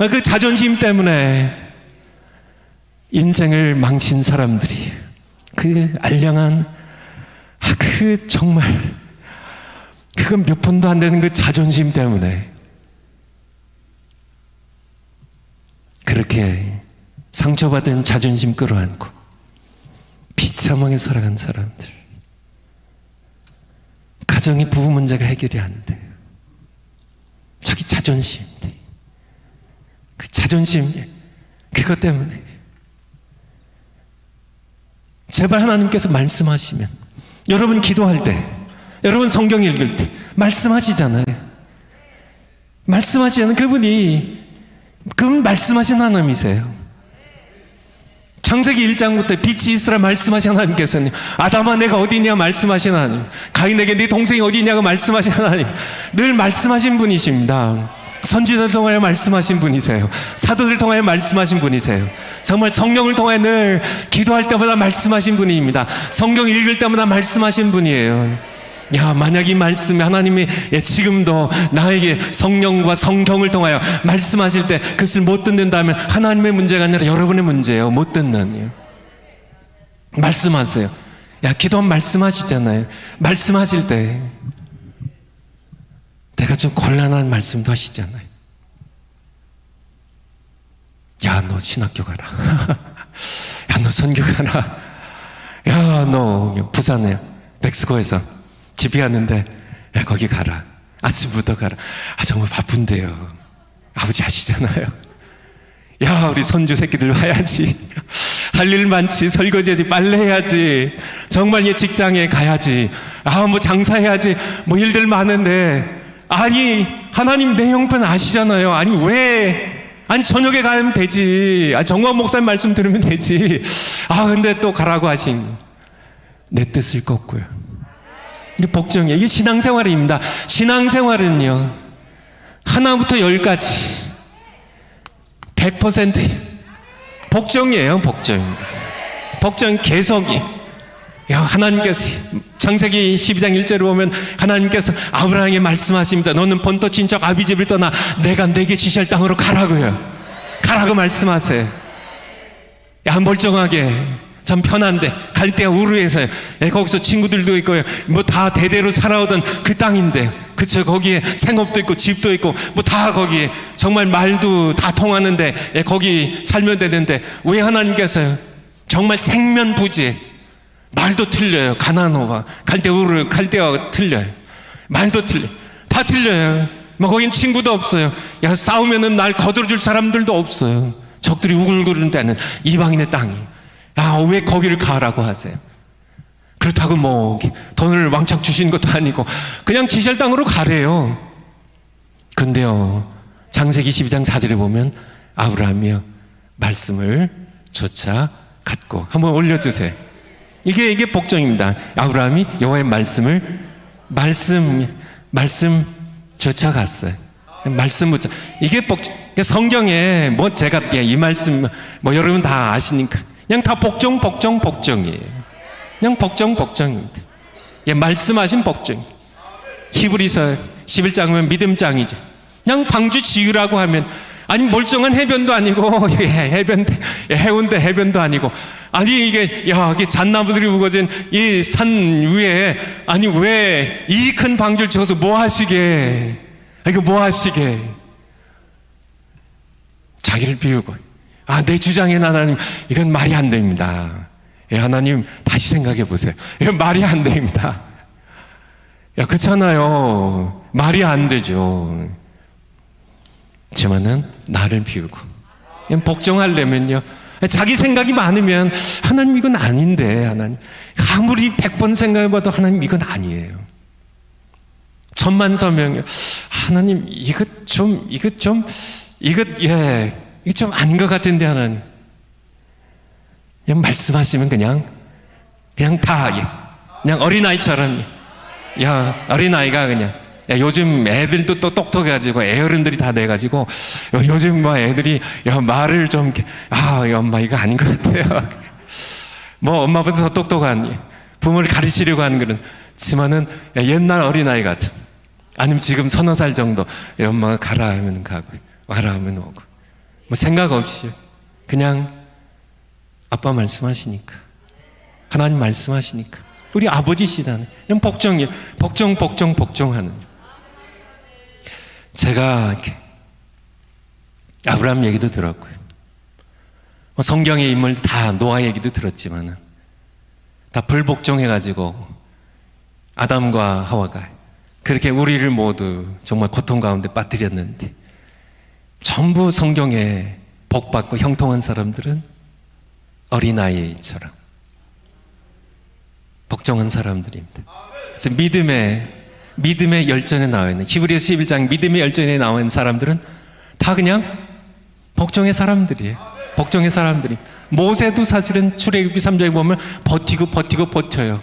그 자존심 때문에 인생을 망친 사람들이 그 알량한 정말 그건 몇 푼도 안 되는 그 자존심 때문에 그렇게 상처받은 자존심 끌어안고 비참하게 살아간 사람들, 가정의 부부 문제가 해결이 안 돼요. 자기 자존심, 그 자존심 그것 때문에 제발 하나님께서 말씀하시면, 여러분 기도할 때 여러분 성경 읽을 때 말씀하시잖아요. 말씀하시는 그분 말씀하신 하나님이세요. 창세기 1장부터 빛이 있으라 말씀하신 하나님께서는 아담아 내가 어디냐 말씀하신 하나님, 가인에게 네 동생이 어디냐고 말씀하신 하나님, 늘 말씀하신 분이십니다. 선지자들 통하여 말씀하신 분이세요. 사도들 통하여 말씀하신 분이세요. 정말 성령을 통해 늘 기도할 때마다 말씀하신 분입니다. 성경 읽을 때마다 말씀하신 분이에요. 야, 만약 이 말씀이 하나님이 지금도 나에게 성령과 성경을 통하여 말씀하실 때 그것을 못 듣는다면 하나님의 문제가 아니라 여러분의 문제예요. 못 듣는. 말씀하세요. 야, 기도하면 말씀하시잖아요. 말씀하실 때 내가 좀 곤란한 말씀도 하시잖아요. 야, 너 신학교 가라. 야, 너 선교 가라. 야, 너 부산에 백스코에서 집회하는데 야, 거기 가라. 아침부터 가라. 아, 정말 바쁜데요. 아버지 아시잖아요. 야, 우리 손주 새끼들 와야지. 할 일 많지. 설거지해야지. 빨래해야지. 정말 얘 직장에 가야지. 아, 뭐 장사해야지. 뭐 일들 많은데, 아니 하나님 내 형편 아시잖아요. 아니 왜? 아니 저녁에 가면 되지. 아, 정광 목사님 말씀 들으면 되지. 아, 근데 또 가라고 하신 내 뜻을 꺾고요. 이게 복종이에요. 이게 신앙생활입니다. 신앙생활은요, 하나부터 10까지 100% 복종이에요. 복종입니다. 복종 개성이. 야, 하나님께서 창세기 12장 1절을 보면 하나님께서 아브라함에게 말씀하십니다. 너는 본토 친척 아비집을 떠나 내가 내게 지시할 땅으로 가라고요. 가라고 말씀하세요. 야, 멀쩡하게 참 편한데 갈대아 우르에서요. 예, 거기서 친구들도 있고요. 뭐 다 대대로 살아오던 그 땅인데, 그쵸, 거기에 생업도 있고 집도 있고 뭐 다 거기에 정말 말도 다 통하는데, 예, 거기 살면 되는데 왜 하나님께서요 정말 생면부지에 말도 틀려요. 가나노와 갈대아 우르, 갈대아가 틀려요. 말도 틀려, 다 틀려요. 뭐 거긴 친구도 없어요. 야, 싸우면은 날 거들어줄 사람들도 없어요. 적들이 우글거리는 데는 이방인의 땅이. 야, 왜 거기를 가라고 하세요? 그렇다고 뭐 돈을 왕창 주신 것도 아니고 그냥 지시할 땅으로 가래요. 근데요, 창세기 12장 4절에 보면 아브라함이요 말씀을 쫓아갔고, 한번 올려주세요. 이게 복종입니다. 아브라함이 여호와의 말씀 쫓아갔어요. 말씀 쫓아. 이게 복종. 성경에 뭐 제가 이 말씀 뭐 여러분 다 아시니까 그냥 다 복종이에요. 그냥 복종입니다. 예, 말씀하신 복종. 히브리서 11장은 믿음장이죠. 그냥 방주 지으라고 하면, 아니 멀쩡한 해변도 아니고 해운대 해변도 아니고, 아니 이게 잣나무들이 우거진 이 산 위에, 아니 왜 이 큰 방주를 지어서 뭐 하시게? 이거 뭐 하시게? 자기를 비우고, 아, 내 주장엔 하나님, 이건 말이 안 됩니다. 예, 하나님 다시 생각해 보세요. 이건 말이 안 됩니다. 야, 그렇잖아요. 말이 안 되죠. 하지만은 나를 비우고, 그냥 복종하려면요, 자기 생각이 많으면 하나님 이건 아닌데, 하나님 아무리 100번 생각해봐도 하나님 이건 아니에요. 천만서명이요, 하나님 이거 좀 아닌 것 같은데, 하나님 그냥 말씀하시면 그냥 다 그냥 어린아이처럼, 야, 어린아이가 그냥, 야, 요즘 애들도 또 똑똑해가지고 애어른들이 다 돼가지고 요즘 뭐 애들이 말을 좀 엄마 이거 아닌 것 같아요. 뭐 엄마보다 더 똑똑한, 부모를 가르치려고 하는 그런, 지만은 옛날 어린아이 같은, 아니면 지금 서너 살 정도, 엄마가 가라 하면 가고 와라 하면 오고, 뭐 생각 없이 그냥 아빠 말씀하시니까, 하나님 말씀하시니까, 우리 아버지시다는 그냥 복종이에요. 복종하는. 제가 이렇게 아브라함 얘기도 들었고요, 성경의 인물 다 노아 얘기도 들었지만은 다 불복종해가지고 아담과 하와가 그렇게 우리를 모두 정말 고통 가운데 빠뜨렸는데, 전부 성경에 복받고 형통한 사람들은 어린아이처럼 복종한 사람들입니다. 그래서 믿음의 열전에 나와 있는 히브리서 11장 믿음의 열전에 나와 있는 사람들은 다 그냥 복종의 사람들이에요. 복종의 사람들이. 모세도 사실은 출애굽기 3장에 보면 버텨요.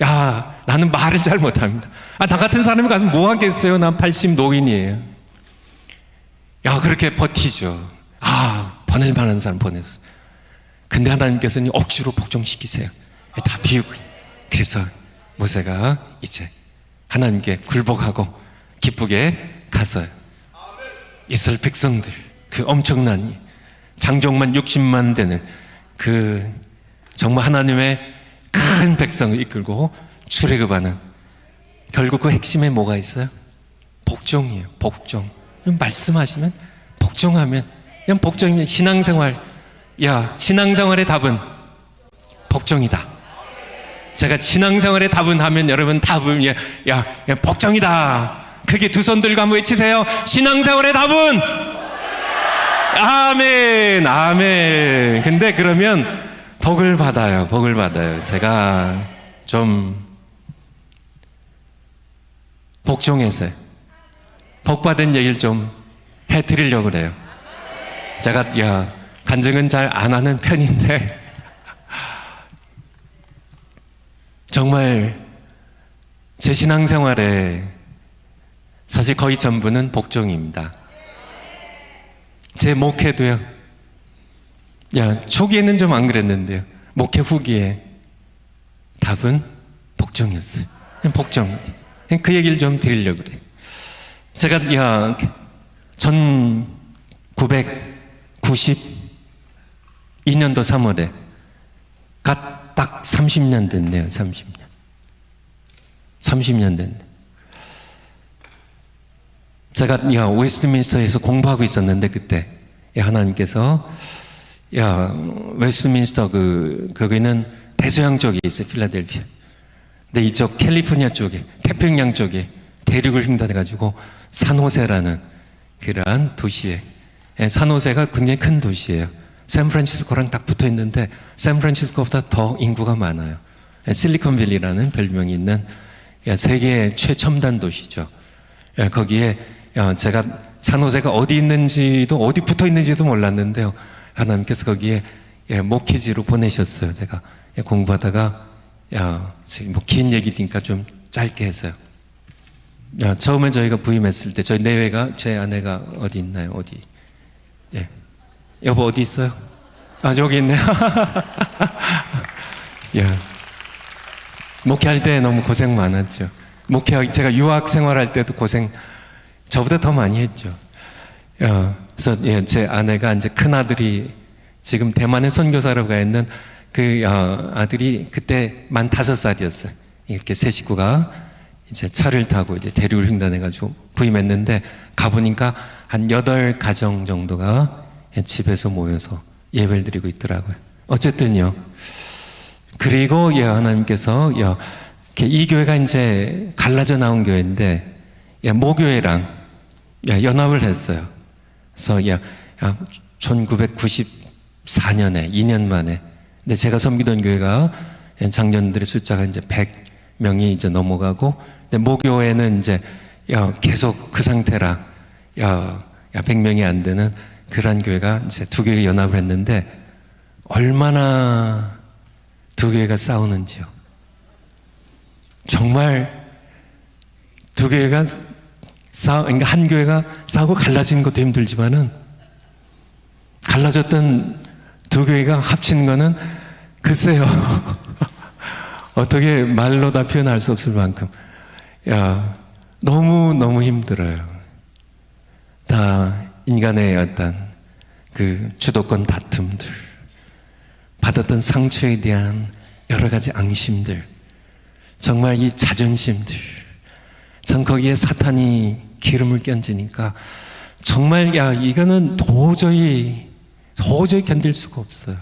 야, 나는 말을 잘 못합니다. 나 같은 사람이 가서 뭐 하겠어요? 난 80 노인이에요. 야, 그렇게 버티죠. 보낼 만한 사람 보냈어. 근데 하나님께서는 억지로 복종시키세요. 다 비우고. 그래서 모세가 이제 하나님께 굴복하고 기쁘게 갔어요. 이스라엘 백성들, 그 엄청난 장정만 60만 되는 그 정말 하나님의 큰 백성을 이끌고 출애굽하는, 결국 그 핵심에 뭐가 있어요? 복종이에요. 복종. 말씀하시면 복종하면 그냥 복종이면 신앙생활. 신앙생활의 답은 복종이다. 제가 신앙생활의 답은 하면 여러분 답은 복종이다. 크게 두 손 들고 한번 외치세요. 신앙생활의 답은 아멘, 아멘. 근데 그러면 복을 받아요. 복을 받아요. 제가 좀 복종해서요. 복 받은 얘기를 좀 해드리려고 그래요. 제가 간증은 잘 안 하는 편인데 정말 제 신앙생활에 사실 거의 전부는 복종입니다. 제 목회도요. 초기에는 좀 안 그랬는데요. 목회 후기에 답은 복종이었어요. 그냥 복종. 그 얘기를 좀 드리려고 그래요. 제가 1992년도 3월에 딱 30년 됐네요. 30년 됐네. 제가 웨스트민스터에서 공부하고 있었는데 그때 하나님께서 웨스트민스터 거기는 대서양 쪽에 있어요. 필라델피아. 근데 이쪽 캘리포니아 쪽에 태평양 쪽에 대륙을 횡단해가지고 산호세라는 그러한 도시에, 산호세가 굉장히 큰 도시예요. 샌프란시스코랑 딱 붙어 있는데 샌프란시스코보다 더 인구가 많아요. 실리콘밸리라는 별명이 있는 세계 최첨단 도시죠. 거기에 제가 산호세가 어디 있는지도 어디 붙어 있는지도 몰랐는데요. 하나님께서 거기에 목회지로 보내셨어요. 제가 공부하다가 지금 뭐 긴 얘기니까 좀 짧게 해서요. 처음에 저희가 부임했을 때 저희 내외가, 제 아내가 어디 있나요? 어디? 여보 어디 있어요? 여기 있네요. 목회할 때 너무 고생 많았죠. 제가 유학 생활할 때도 고생 저보다 더 많이 했죠. 그래서 제 아내가 이제 큰 아들이 지금 대만에 선교사로 가 있는 그 아들이 그때 만 5살이었어요. 이렇게 세 식구가 이제 차를 타고 이제 대륙을 횡단해가지고 부임했는데 가보니까 한 8가정 정도가 집에서 모여서 예배를 드리고 있더라고요. 어쨌든요. 그리고 하나님께서 이 교회가 이제 갈라져 나온 교회인데 모교회랑 연합을 했어요. 그래서 1994년에 2년 만에. 근데 제가 섬기던 교회가 장년들의 숫자가 이제 100명이 이제 넘어가고, 근데 모교회는 이제 계속 그 상태라 100명이 안 되는 그런 교회가 이제 두 교회가 연합을 했는데 얼마나 두 교회가 싸우는지요. 정말 두 교회가 그러니까 한 교회가 싸우고 갈라진 것도 힘들지만은 갈라졌던 두 교회가 합치는 거는 글쎄요. 어떻게 말로 다 표현할 수 없을 만큼 너무 힘들어요. 다 인간의 어떤 그 주도권 다툼들, 받았던 상처에 대한 여러 가지 앙심들, 정말 이 자존심들, 전 거기에 사탄이 기름을 끼얹으니까 정말 이거는 도저히 견딜 수가 없어요.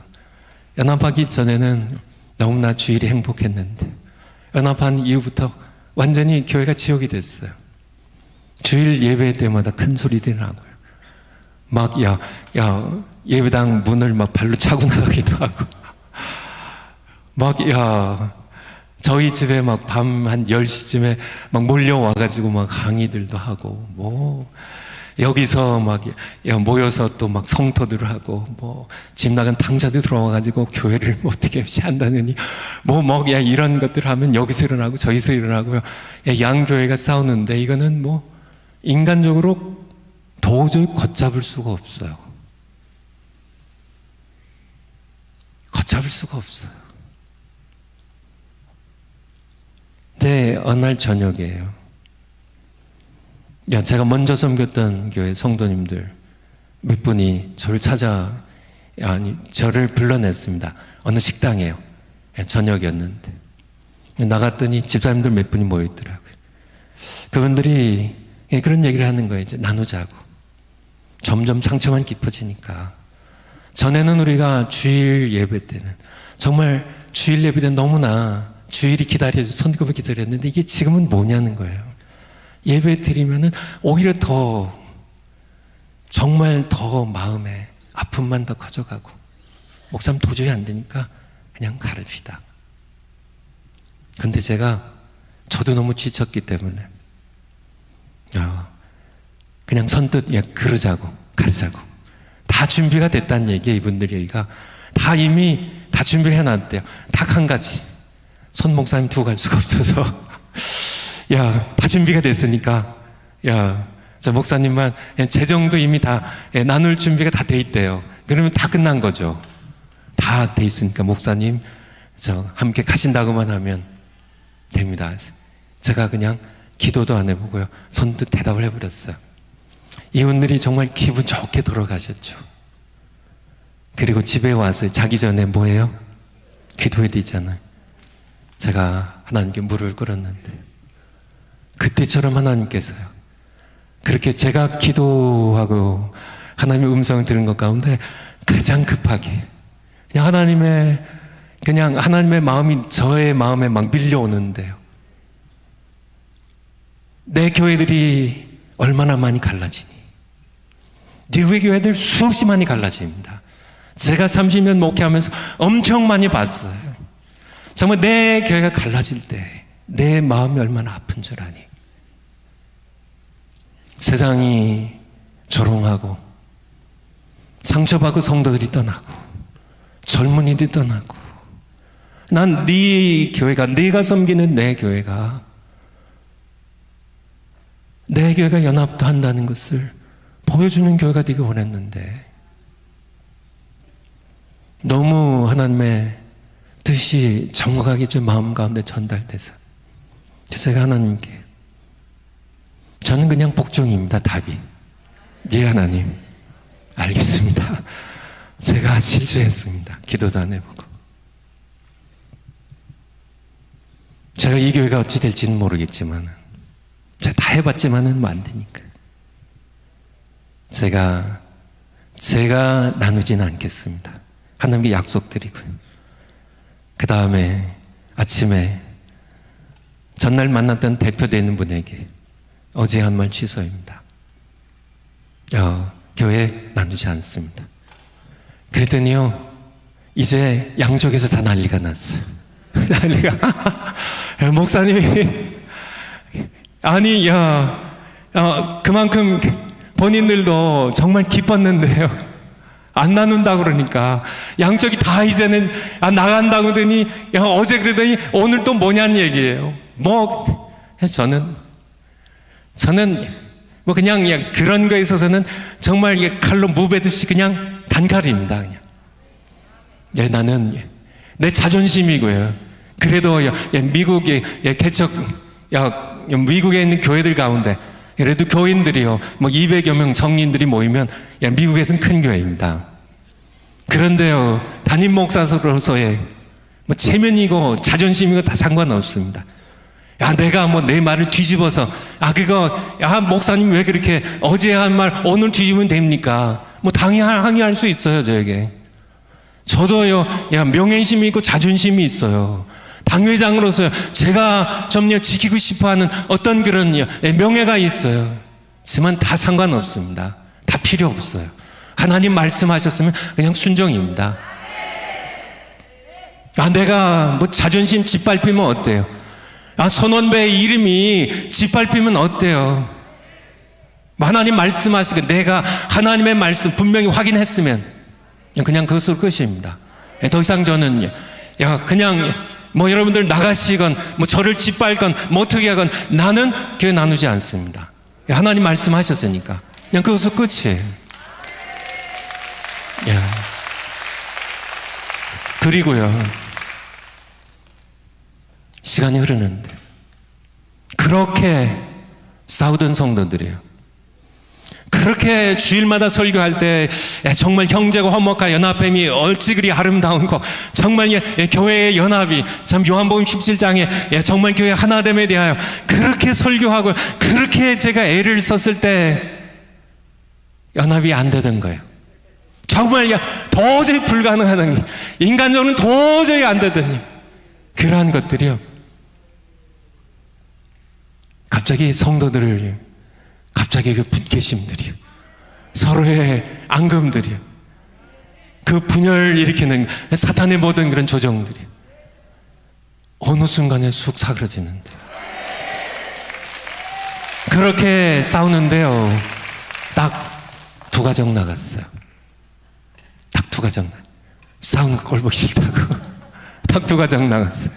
연합하기 전에는 너무나 주일이 행복했는데 연합한 이후부터 완전히 교회가 지옥이 됐어요. 주일 예배 때마다 큰 소리들이 나고요. 막 예배당 문을 막 발로 차고 나가기도 하고 막 저희 집에 막 밤 한 10시쯤에 막 몰려와가지고 막 강의들도 하고, 뭐, 여기서 막 모여서 또 막 성토들을 하고, 뭐, 집 나간 당자들 들어와가지고 교회를 뭐 어떻게 한다느니, 야, 이런 것들 하면 여기서 일어나고 저기서 일어나고요. 야, 양교회가 싸우는데 이거는 뭐, 인간적으로 도저히 걷잡을 수가 없어요. 걷잡을 수가 없어요. 네, 어느 날 저녁이에요. 제가 먼저 섬겼던 교회 성도님들 몇 분이 저를 불러냈습니다. 어느 식당이에요. 저녁이었는데. 나갔더니 집사님들 몇 분이 모여있더라고요. 그분들이 그런 얘기를 하는 거예요. 이제 나누자고. 점점 상처만 깊어지니까. 전에는 우리가 주일 예배 때는 정말 주일 예배 때는 너무나 주일이 기다려서 선급을 기다렸는데 이게 지금은 뭐냐는 거예요. 예배 드리면은 오히려 정말 더 마음에 아픔만 더 커져가고, 목사님 도저히 안 되니까 그냥 가릅시다. 근데 저도 너무 지쳤기 때문에 그냥 선뜻 그러자고 가르자고. 다 준비가 됐다는 얘기예요. 이분들 얘기가 다 이미 다 준비를 해놨대요. 딱 한 가지, 손 목사님 두고 갈 수가 없어서 다 준비가 됐으니까 저 목사님만 재정도 이미 다 나눌 준비가 다 돼 있대요. 그러면 다 끝난 거죠. 다 돼 있으니까 목사님 저 함께 가신다고만 하면 됩니다. 제가 그냥 기도도 안 해보고요, 선뜻 대답을 해버렸어요. 이분들이 정말 기분 좋게 돌아가셨죠. 그리고 집에 와서 자기 전에 뭐예요? 기도해야 되잖아요. 제가 하나님께 물을 끓였는데 그때처럼 하나님께서요, 그렇게 제가 기도하고 하나님의 음성을 들은 것 가운데 가장 급하게 그냥 하나님의 마음이 저의 마음에 막 밀려오는데요, 내 교회들이 얼마나 많이 갈라지니, 미국의 교회들 수없이 많이 갈라집니다. 제가 30년 목회하면서 엄청 많이 봤어요. 정말 내 교회가 갈라질 때 내 마음이 얼마나 아픈 줄 아니. 세상이 조롱하고 상처받고 성도들이 떠나고 젊은이들이 떠나고, 난 네 교회가, 네가 섬기는 내 교회가 연합도 한다는 것을 보여주는 교회가 되길 원했는데, 너무 하나님의 뜻이 정확하게 제 마음 가운데 전달돼서 제가 하나님께, 저는 그냥 복종입니다. 답이 예 하나님 알겠습니다. 제가 실수했습니다. 기도도 안 해보고. 제가 이 교회가 어찌 될지는 모르겠지만, 제가 다 해봤지만은 뭐 안 되니까 제가 나누지는 않겠습니다. 하나님께 약속드리고요. 그 다음에 아침에 전날 만났던 대표되는 분에게 어제 한 말 취소입니다. 교회 나누지 않습니다. 그랬더니요, 이제 양쪽에서 다 난리가 났어요. 난리가. 목사님이 그만큼 본인들도 정말 기뻤는데요, 안 나눈다고 그러니까 양쪽이 다 이제는 나간다고 하더니 어제 그러더니 오늘 또 뭐냐는 얘기예요. 저는 뭐 그냥 그런 거에 있어서는 정말 칼로 무베듯이 그냥 단칼입니다. 그냥 나는 내 자존심이고요. 그래도 미국의 미국에 있는 교회들 가운데 그래도 교인들이요, 200여 명 성인들이 모이면 미국에서는 큰 교회입니다. 그런데요, 담임 목사로서의 체면이고 자존심이고 다 상관없습니다. 내가 내 말을 뒤집어서 목사님 왜 그렇게 어제 한 말 오늘 뒤집으면 됩니까? 항의할 수 있어요. 저에게. 저도요, 명예심이 있고 자존심이 있어요. 당회장으로서 제가 좀 지키고 싶어하는 어떤 그런 명예가 있어요. 하지만 다 상관없습니다. 다 필요 없어요. 하나님 말씀하셨으면 그냥 순종입니다. 내가 뭐 자존심 짓밟히면 어때요? 선원배의 이름이 짓밟히면 어때요? 하나님 말씀하시고 내가 하나님의 말씀 분명히 확인했으면 그냥 그것으로 끝입니다. 더 이상 저는 그냥 뭐 여러분들 나가시건 뭐 저를 짓밟건 뭐 어떻게 하건 나는 교회 나누지 않습니다. 하나님 말씀하셨으니까 그냥 그것으로 끝이에요. 그리고요, 시간이 흐르는데 그렇게 싸우던 성도들이에요. 그렇게 주일마다 설교할 때 정말 형제가 화목하 연합함이 어찌 그리 아름다운 거, 정말 교회의 연합이 참 요한복음 17장에 정말 교회 하나됨에 대하여 그렇게 설교하고 그렇게 제가 애를 썼을 때 연합이 안 되던 거예요. 정말 도저히 불가능하던 게, 인간적으로는 도저히 안 되더니 그러한 것들이요, 갑자기 성도들을, 갑자기 그 분개심들이요, 서로의 앙금들이요, 그 분열을 일으키는 사탄의 모든 그런 조정들이 어느 순간에 쑥 사그러지는데, 그렇게 싸우는데요, 딱 두 가정 나갔어요. 딱 두 가정. 싸우는 거 꼴보기 싫다고 딱 두 가정 나갔어요.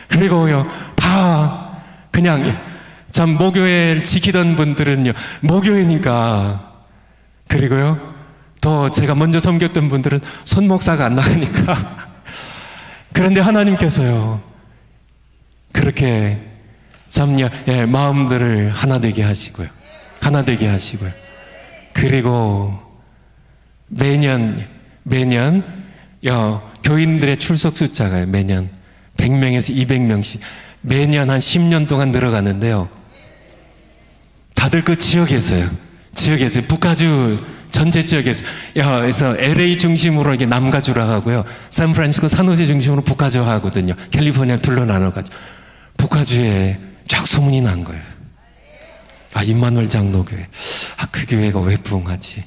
그리고요, 다 그냥 참 모교회를 지키던 분들은요, 모교회니까, 그리고요 또 제가 먼저 섬겼던 분들은 손목사가 안 나가니까 그런데 하나님께서요 그렇게 참 마음들을 하나 되게 하시고요, 하나 되게 하시고요. 그리고 매년 교인들의 출석 숫자가 매년 100명에서 200명씩 매년 한 10년 동안 늘어가는데요, 다들 그 지역에서요, 북가주 전체 지역에서, 그래서 LA 중심으로 이게 남가주라 하고요, 샌프란시스코 산호세 중심으로 북가주 하거든요. 캘리포니아를 둘러 나눠가지고 북가주에 쫙 소문이 난 거예요. 임마누엘 장로교회, 그 교회가 왜 부흥하지?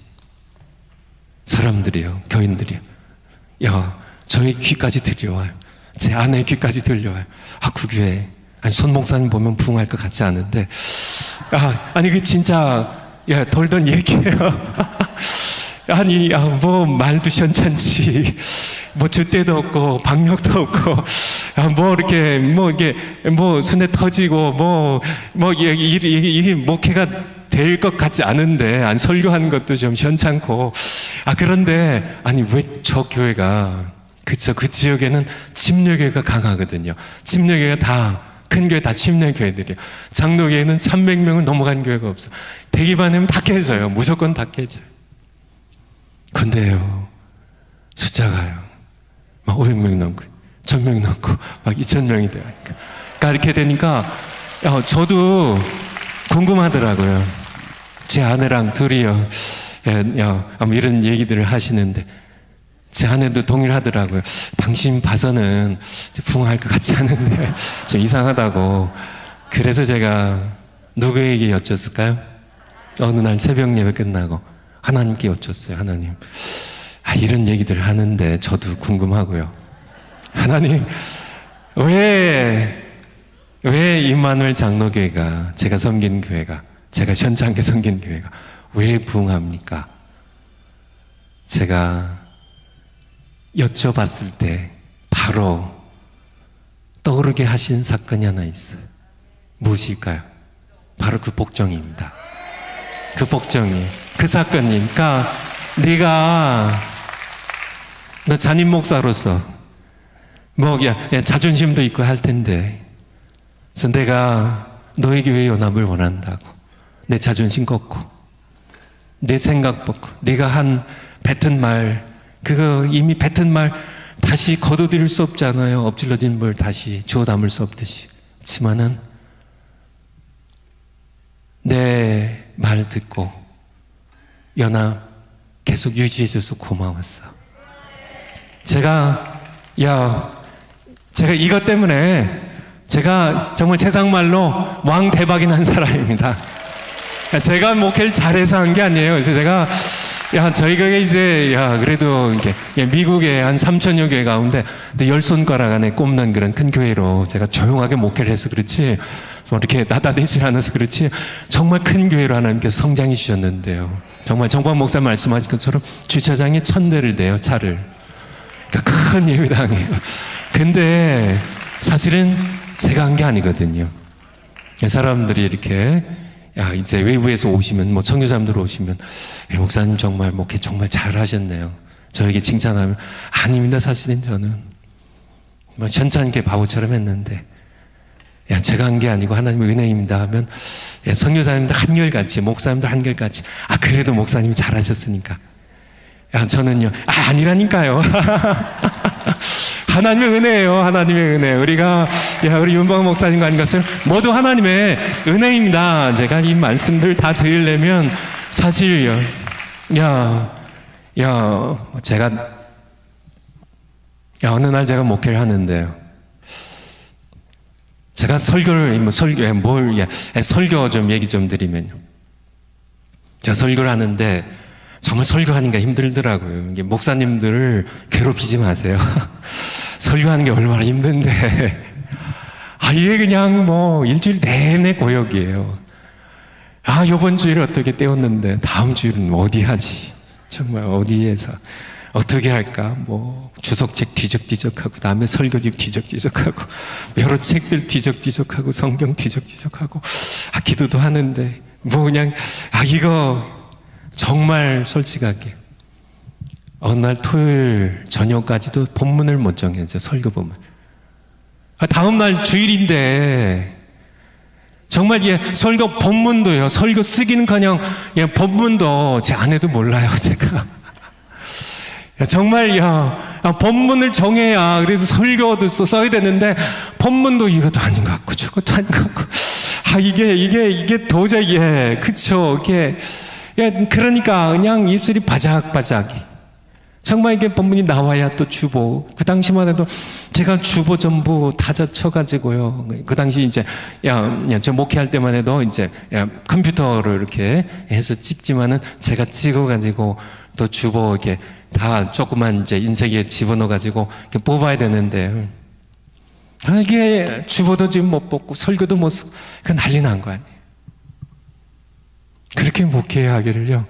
사람들이요, 교인들이요, 저희 귀까지 들려와요. 제 아내의 귀까지 들려와요. 그 교회, 손 목사님 보면 부흥할 것 같지 않은데, 그 진짜, 돌던 얘기예요. 뭐 말도 시원찮지, 뭐 줏대도 없고 박력도 없고, 이게 순회 터지고 이게 목회가 될 것 같지 않은데, 설교하는 것도 좀 시원찮고, 그런데 왜 저 교회가, 그쵸, 그 지역에는 침례교회가 강하거든요. 침례교회가 다, 큰 교회 다 침례교회들이에요. 장로교회는 300명을 넘어간 교회가 없어. 대기반 하면 다 깨져요. 무조건 다 깨져요. 근데요, 숫자가요, 500명 넘고 1000명 넘고 2000명이 되니까, 이렇게 되니까 저도 궁금하더라고요. 제 아내랑 둘이요, 이런 얘기들을 하시는데 제 아내도 동의를 하더라고요. 당신 봐서는 부흥할 것 같지 않은데 좀 이상하다고. 그래서 제가 누구에게 여쭸을까요? 어느 날 새벽 예배 끝나고 하나님께 여쭸어요. 하나님, 이런 얘기들을 하는데 저도 궁금하고요. 하나님, 왜 임마누엘 장로교회가, 제가 섬긴 교회가, 제가 현장에 섬긴 교회가 왜 부흥합니까? 제가 여쭤봤을 때 바로 떠오르게 하신 사건이 하나 있어요. 무엇일까요? 바로 그 복종입니다. 그 복종이, 그 사건이니까, 너 잔임 목사로서 자존심도 있고 할 텐데, 그래서 내가 너의 교회 연합을 원한다고 내 자존심 꺾고 내 생각 벗고 네가 뱉은 말, 그거 이미 뱉은 말 다시 거둬들일 수 없잖아요. 엎질러진 물 다시 주워 담을 수 없듯이. 그렇지만은 내 말 듣고 연합 계속 유지해줘서 고마웠어. 제가 이것 때문에 제가 정말 세상말로 왕 대박이 난 사람입니다. 제가 목회를 잘해서 한 게 아니에요. 그래서 제가 저희가 이제, 그래도 이게 미국에 한 3,000여 교회 가운데 열 손가락 안에 꼽는 그런 큰 교회로 제가 조용하게 목회를 해서 그렇지, 뭐 이렇게 나다니지 않아서 그렇지, 정말 큰 교회로 하나님께서 성장해 주셨는데요. 정말 정광 목사 말씀하신 것처럼 주차장에 1,000대를 대요, 차를. 그러니까 큰 예배당이에요. 근데 사실은 제가 한 게 아니거든요. 사람들이 이렇게, 이제 외부에서 오시면, 뭐, 청교사님들 오시면, 목사님 정말 목회 정말 잘 하셨네요. 저에게 칭찬하면, 아닙니다, 사실은 저는. 뭐, 현찮게 바보처럼 했는데, 제가 한 게 아니고 하나님의 은혜입니다 하면, 선교사님들 한결같이, 목사님들 한결같이, 그래도 목사님이 잘 하셨으니까. 저는요, 아니라니까요. 하나님의 은혜예요. 하나님의 은혜. 우리가 우리 윤방 목사님과 하는 것을 모두 하나님의 은혜입니다. 제가 이 말씀들 다 드리려면 사실요. 제가 어느 날 제가 목회를 하는데요. 제가 설교 좀 얘기 좀 드리면요. 제가 설교를 하는데 정말 설교하니까 힘들더라고요. 이게 목사님들을 괴롭히지 마세요. 설교하는 게 얼마나 힘든데. 이게 그냥 뭐 일주일 내내 고역이에요. 요번 주일 어떻게 때웠는데 다음 주일은 어디 하지? 정말 어디에서 어떻게 할까? 뭐 주석책 뒤적뒤적하고 다음에 설교집 뒤적뒤적하고 여러 책들 뒤적뒤적하고 성경 뒤적뒤적하고 기도도 하는데 뭐 그냥 이거 정말 솔직하게 어느 날 토요일 저녁까지도 본문을 못 정했어요. 설교 본문. 다음 날 주일인데 정말 설교 본문도요. 설교 쓰기는커녕 본문도 제 아내도 몰라요. 제가 정말 본문을 정해야 그래도 설교도 써야 되는데 본문도 이것도 아닌 것 같고 저것도 아닌 것 같고 이게 도저히 그쵸. 그러니까 그냥 입술이 바작바작이. 정말 이게 본문이 나와야 또 주보. 그 당시만 해도 제가 주보 전부 다 젖혀가지고요. 그 당시 이제, 저 목회할 때만 해도 이제, 컴퓨터로 이렇게 해서 찍지만은 제가 찍어가지고 또 주보 이렇게 다 조그만 이제 인쇄기에 집어넣어가지고 뽑아야 되는데, 이게 주보도 지금 못 뽑고 설교도 못 쓰고, 그 난리 난 거 아니에요. 그렇게 목회하기를요.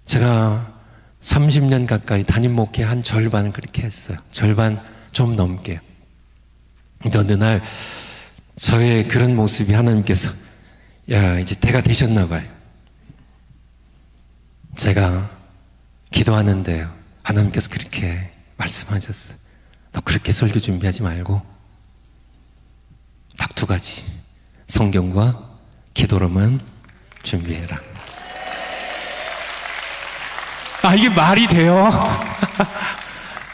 제가 30년 가까이 담임 목회 한 절반을 그렇게 했어요. 절반 좀 넘게. 근데 어느 날 저의 그런 모습이 하나님께서 이제 때가 되셨나 봐요. 제가 기도하는데요. 하나님께서 그렇게 말씀하셨어요. 너 그렇게 설교 준비하지 말고 딱 2가지. 성경과 기도로만 준비해라. 이게 말이 돼요?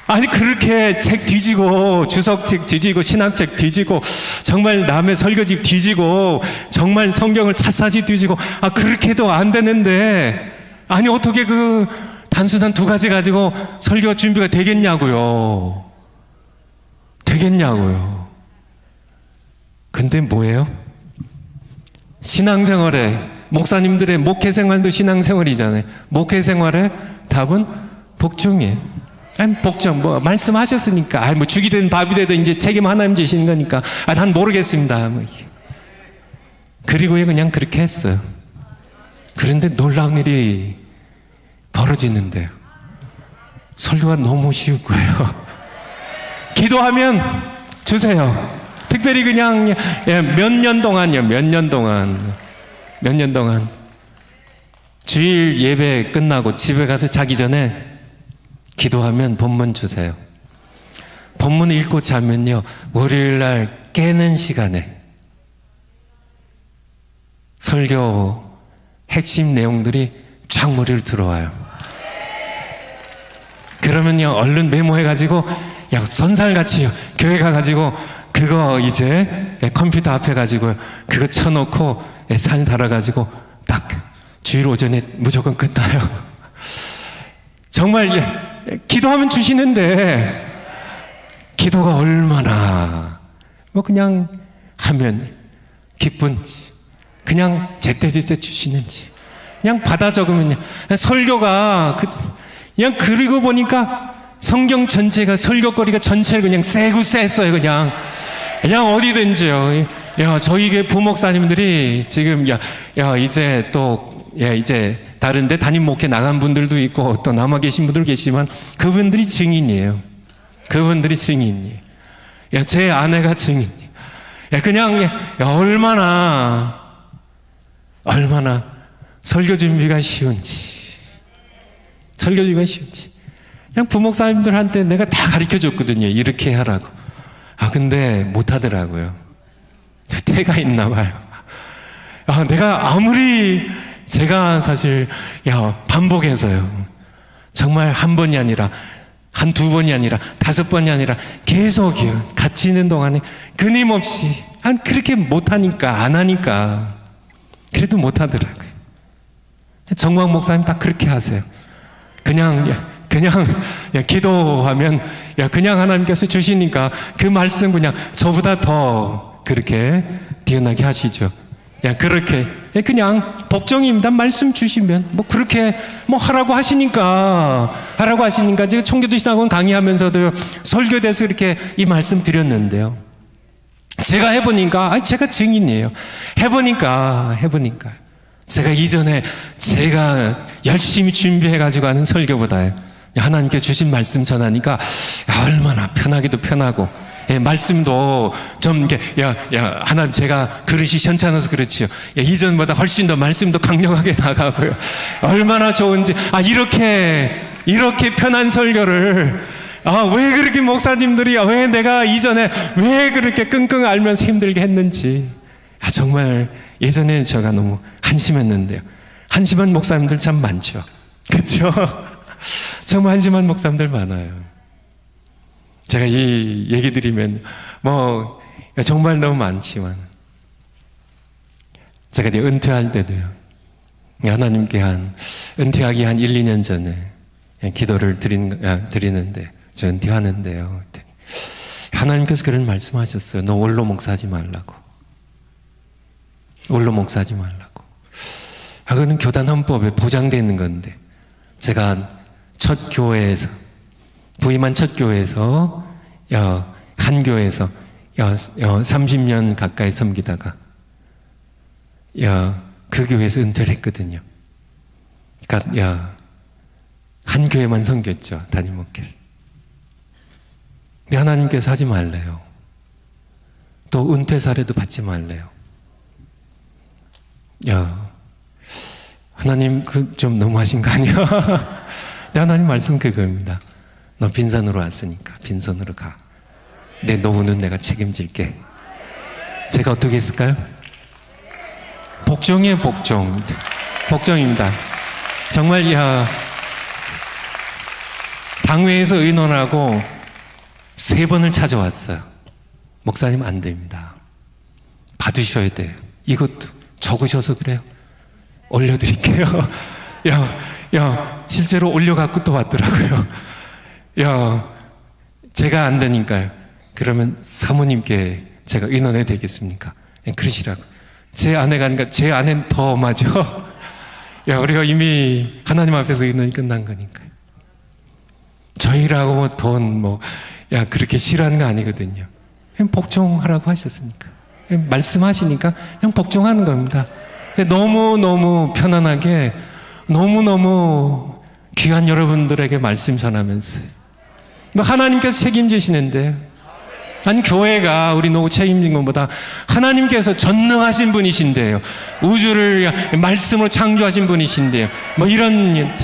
아니, 그렇게 책 뒤지고, 주석책 뒤지고, 신학책 뒤지고, 정말 남의 설교집 뒤지고, 정말 성경을 샅샅이 뒤지고, 그렇게 해도 안 되는데, 아니, 어떻게 단순한 2가지 가지고 설교 준비가 되겠냐고요. 되겠냐고요. 근데 뭐예요? 신앙생활에, 목사님들의 목회생활도 신앙생활이잖아요. 목회생활의 답은 복종이에요. 복종, 말씀하셨으니까. 죽이 되든 밥이 되든 이제 책임 하나님 주시는 거니까. 난 모르겠습니다. 그리고 그냥 그렇게 했어요. 그런데 놀라운 일이 벌어지는데요. 설교가 너무 쉬운 거예요. 기도하면 주세요. 특별히 그냥 몇 년 동안 주일 예배 끝나고 집에 가서 자기 전에 기도하면 본문 주세요. 본문 읽고 자면요, 월요일날 깨는 시간에 설교 핵심 내용들이 쫙 머리를 들어와요. 그러면요, 얼른 메모해가지고 선살같이 교회 가가지고 그거 이제 컴퓨터 앞에 가지고 그거 쳐놓고 살 달아가지고 딱 주일 오전에 무조건 끝나요. 정말 기도하면 주시는데 기도가 얼마나 그냥 하면 기쁜지, 그냥 제때제때 주시는지, 그냥 받아 적으면요. 설교가 그냥 그리고 보니까 성경 전체가 설교거리가 전체를 그냥 세고 셌어요. 그냥 어디든지요. 야, 저희 부목사님들이 지금 이제 또 이제 다른데 담임 목회 나간 분들도 있고 또 남아 계신 분들 계시지만 그분들이 증인이에요. 그분들이 증인이에요. 제 아내가 증인이에요. 그냥 얼마나 설교 준비가 쉬운지. 그냥 부목사님들한테 내가 다 가르쳐 줬거든요. 이렇게 하라고. 근데 못 하더라고요. 때가 있나 봐요. 내가 아무리 제가 사실 반복해서요. 정말 한 번이 아니라 한두 번이 아니라 5번이 아니라 계속이요. 같이 있는 동안에 끊임없이 그렇게 못하니까 안 하니까 그래도 못하더라고요. 정광 목사님 다 그렇게 하세요. 그냥 기도하면 그냥 하나님께서 주시니까 그 말씀 그냥 저보다 더 그렇게 뛰어나게 하시죠. 그렇게 그냥 복종입니다. 말씀 주시면 그렇게 하라고 하시니까 제가 청교도 신학원 강의하면서도 설교대에서 이렇게 이 말씀 드렸는데요. 제가 해보니까 제가 증인이에요. 해보니까 제가 이전에 제가 열심히 준비해가지고 하는 설교보다요. 하나님께 주신 말씀 전하니까 얼마나 편하기도 편하고 말씀도 좀 이렇게 하나님 제가 그릇이 시원찮아서 그렇지요. 이전보다 훨씬 더 말씀도 강력하게 나가고요. 얼마나 좋은지 이렇게 편한 설교를 왜 그렇게 목사님들이 왜 내가 이전에 왜 그렇게 끙끙 앓면서 힘들게 했는지 정말 예전에 제가 너무 한심했는데요. 한심한 목사님들 참 많죠. 그렇죠? 정말 한심한 목사님들 많아요. 제가 이 얘기 드리면 정말 너무 많지만 제가 이제 은퇴할 때도요. 하나님께 은퇴하기 한 1, 2년 전에 기도를 드리는데 저 은퇴하는데요. 하나님께서 그런 말씀하셨어요. 너 원로 목사하지 말라고. 원로 목사하지 말라고. 그거는 교단 헌법에 보장되어 있는 건데 제가 첫 교회에서 부임한 첫 교회에서 한 교회에서 30년 가까이 섬기다가 그 교회에서 은퇴를 했거든요. 그러니까 한 교회만 섬겼죠. 담임 목회를. 근데 하나님께서 하지 말래요. 또 은퇴 사례도 받지 말래요. 하나님 좀 너무하신 거 아니야? 근데 하나님 말씀 그거입니다. 너 빈손으로 왔으니까 빈손으로 가. 내 노후는 내가 책임질게. 제가 어떻게 했을까요? 복종이에요. 복종입니다. 정말 당회에서 의논하고 3번을 찾아왔어요. 목사님 안 됩니다. 받으셔야 돼요. 이것도 적으셔서 그래요. 올려드릴게요. 실제로 올려갖고 또 왔더라고요. 제가 안 되니까요. 그러면 사모님께 제가 의논해야 되겠습니까? 그러시라고. 제 아내가 아니까 제 아내는 더 엄하죠. 우리가 이미 하나님 앞에서 의논이 끝난 거니까요. 저희라고 돈 그렇게 싫어하는 거 아니거든요. 그냥 복종하라고 하셨으니까. 말씀하시니까 그냥 복종하는 겁니다. 너무너무 편안하게 너무너무 귀한 여러분들에게 말씀 전하면서 하나님께서 책임지시는데 교회가 우리 노후 책임진 것보다 하나님께서 전능하신 분이신데요. 우주를 말씀으로 창조하신 분이신데요. 이런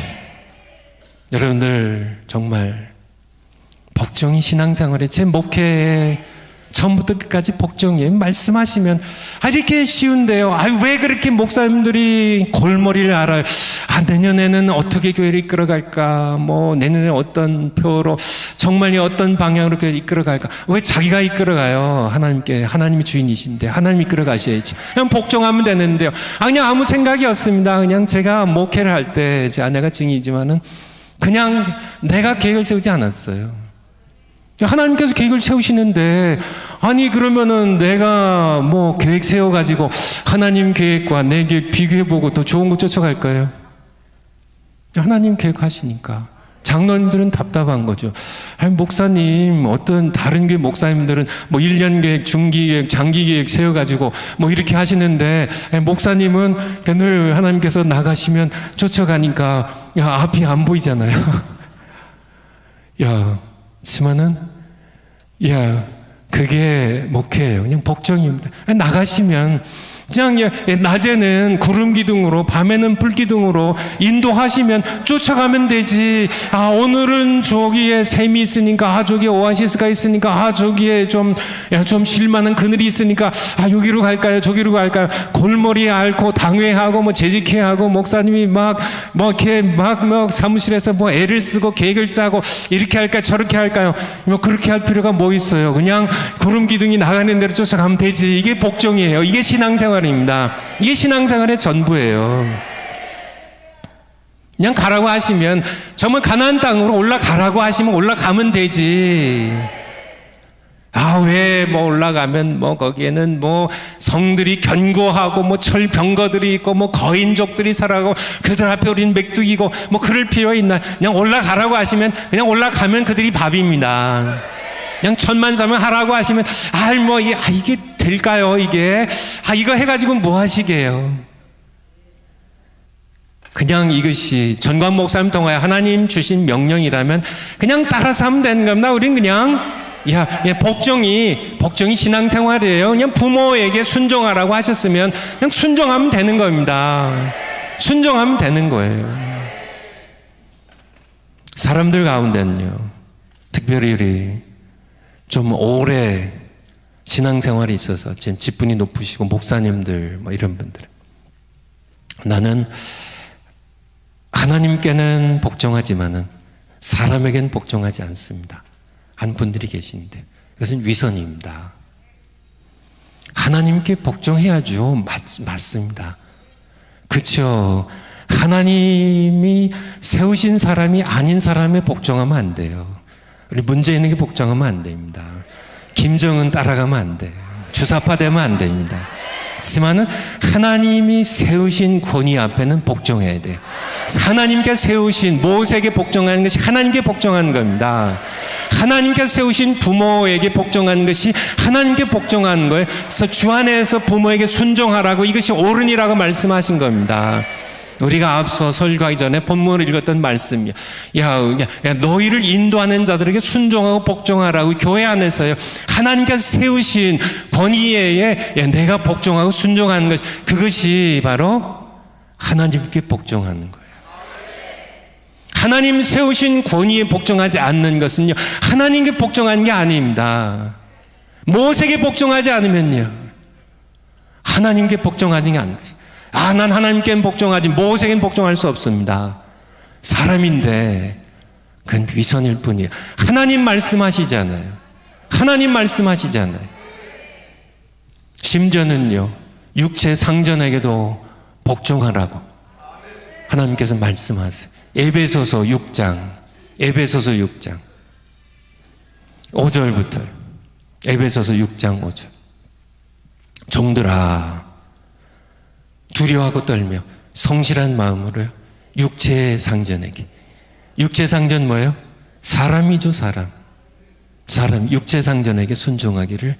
여러분들 정말 복종이 신앙생활에 제 목회에 처음부터 끝까지 복종이에요. 말씀하시면 이렇게 쉬운데요. 왜 그렇게 목사님들이 골머리를 알아요. 내년에는 어떻게 교회를 이끌어갈까? 내년에 어떤 표로 정말 어떤 방향으로 교회를 이끌어갈까? 왜 자기가 이끌어가요? 하나님이 주인이신데 하나님이 이끌어가셔야지. 그냥 복종하면 되는데요. 그냥 아무 생각이 없습니다. 그냥 제가 목회를 할 때 제 아내가 증이지만은 그냥 내가 계획을 세우지 않았어요. 하나님께서 계획을 세우시는데, 아니 그러면은 내가 뭐 계획 세워가지고 하나님 계획과 내 계획 비교해보고 더 좋은 거 쫓아갈까요? 하나님 계획하시니까. 장로님들은 답답한 거죠. 아니, 목사님, 어떤 다른 교회 목사님들은 뭐 1년 계획, 중기 계획, 장기 계획 세워가지고 뭐 이렇게 하시는데, 아니, 목사님은 늘 하나님께서 나가시면 쫓아가니까, 야, 앞이 안 보이잖아요. 야, 지만은, 야, 그게 목회예요. 그냥 복종입니다. 나가시면, 그냥 낮에는 구름 기둥으로 밤에는 불 기둥으로 인도하시면 쫓아가면 되지. 아, 오늘은 저기에 샘이 있으니까, 저기에 오아시스가 있으니까, 저기에 좀 쉴만한 그늘이 있으니까, 여기로 갈까요? 저기로 갈까요? 골머리 앓고 당회하고 뭐 재직회하고 목사님이 이렇게 사무실에서 뭐 애를 쓰고 계획을 짜고 이렇게 할까요? 저렇게 할까요? 뭐 그렇게 할 필요가 뭐 있어요? 그냥 구름 기둥이 나가는 대로 쫓아가면 되지. 이게 복종이에요. 이게 신앙생활입니다. 이게 신앙생활의 전부예요. 그냥 가라고 하시면, 정말 가나안 땅으로 올라가라고 하시면 올라가면 되지. 왜 뭐 올라가면 뭐 거기에는 뭐 성들이 견고하고 뭐 철병거들이 있고 뭐 거인족들이 살아가고 그들 앞에 우리는 맥두기고 뭐 그럴 필요가 있나? 그냥 올라가라고 하시면 그냥 올라가면 그들이 밥입니다. 그냥 천만사면 하라고 하시면 이게 될까요? 이게 이거 해가지고 뭐 하시게요? 그냥 이것이 전광 목사님 통하여 하나님 주신 명령이라면 그냥 따라서 하면 되는 겁니다. 우린 그냥 복종이 신앙생활이에요. 그냥 부모에게 순종하라고 하셨으면 그냥 순종하면 되는 겁니다. 순종하면 되는 거예요. 사람들 가운데는요, 특별히 우리 좀 오래 신앙생활이 있어서 지금 직분이 높으시고 목사님들 뭐 이런 분들, 나는 하나님께는 복종하지만은 사람에게는 복종하지 않습니다 한 분들이 계신데, 그것은 위선입니다. 하나님께 복종해야죠. 맞습니다. 그렇죠. 하나님이 세우신 사람이 아닌 사람에 복종하면 안 돼요. 우리 문재인에게 복종하면 안 됩니다. 김정은 따라가면 안 돼요. 주사파 되면 안 됩니다. 하지만은 하나님이 세우신 권위 앞에는 복종해야 돼요. 하나님께 세우신 모세에게 복종하는 것이 하나님께 복종하는 겁니다. 하나님께 세우신 부모에게 복종하는 것이 하나님께 복종하는 거예요. 그래서 주 안에서 부모에게 순종하라고, 이것이 옳으니라고 말씀하신 겁니다. 우리가 앞서 설교하기 전에 본문을 읽었던 말씀이야. 너희를 인도하는 자들에게 순종하고 복종하라고. 교회 안에서요, 하나님께서 세우신 권위에 내가 복종하고 순종하는 것, 그것이 바로 하나님께 복종하는 거예요. 하나님 세우신 권위에 복종하지 않는 것은요, 하나님께 복종하는 게 아닙니다. 모세에게 복종하지 않으면요, 하나님께 복종하는 게 아닌 것이에요. 난 하나님께는 복종하지 모세에게는 복종할 수 없습니다. 사람인데 그건 위선일 뿐이에요. 하나님 말씀하시잖아요. 하나님 말씀하시잖아요. 심지어는요, 육체 상전에게도 복종하라고 하나님께서 말씀하세요. 에베소서 6장 5절부터, 에베소서 6장 5절. 종들아, 두려워하고 떨며 성실한 마음으로요, 육체의 상전에게. 육체 상전 뭐예요? 사람이죠. 사람 육체 상전에게 순종하기를.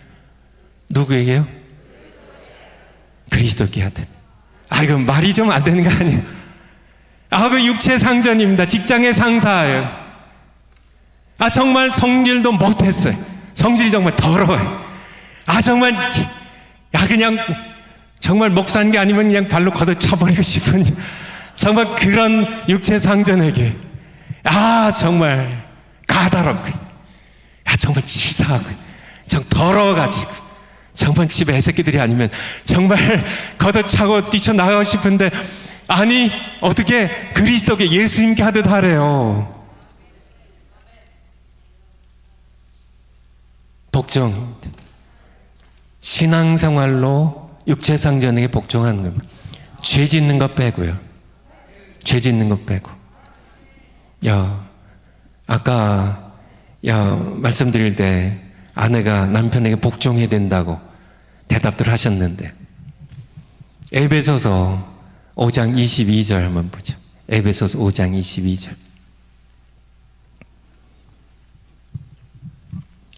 누구에게요? 그리스도께 하듯. 이거 말이 좀 안 되는 거 아니에요? 그 육체 상전입니다. 직장의 상사예요. 정말 성질도 못했어요. 성질이 정말 더러워요. 정말 그냥 정말 목사인 게 아니면 그냥 발로 걷어차버리고 싶은, 정말 그런 육체 상전에게 정말 까다롭고, 정말 치사하고, 정말 더러워가지고, 정말 집에 애새끼들이 아니면 정말 걷어차고 뛰쳐나가고 싶은데, 어떻게 그리스도께 예수님께 하듯 하래요. 복종, 신앙생활로 육체 상전에게 복종하는 겁니다. 죄 짓는 것 빼고요. 죄 짓는 것 빼고. 아까 말씀드릴 때 아내가 남편에게 복종해야 된다고 대답들 하셨는데, 에베소서 5장 22절 한번 보죠. 에베소서 5장 22절.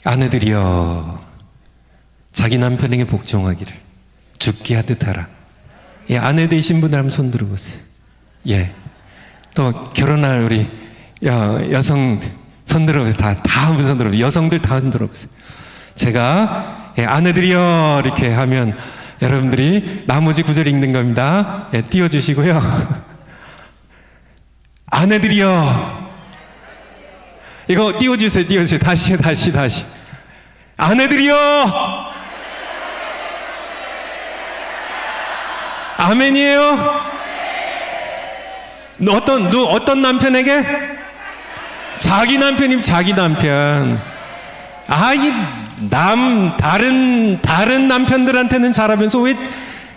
아내들이여 자기 남편에게 복종하기를 죽게 하듯 하라. 예, 아내 되신 분들 한번 손 들어보세요. 예. 또 결혼할 우리 여성 손 들어보세요. 다 한번 손 들어보세요. 여성들 다 손 들어보세요. 제가 아내들이여 이렇게 하면 여러분들이 나머지 구절 읽는 겁니다. 예, 띄워주시고요. 아내들이여, 이거 띄워주세요. 다시. 아내들이여, 아멘이에요. 어떤 남편에게? 자기 남편이면 자기 남편. 다른 남편들한테는 잘하면서 왜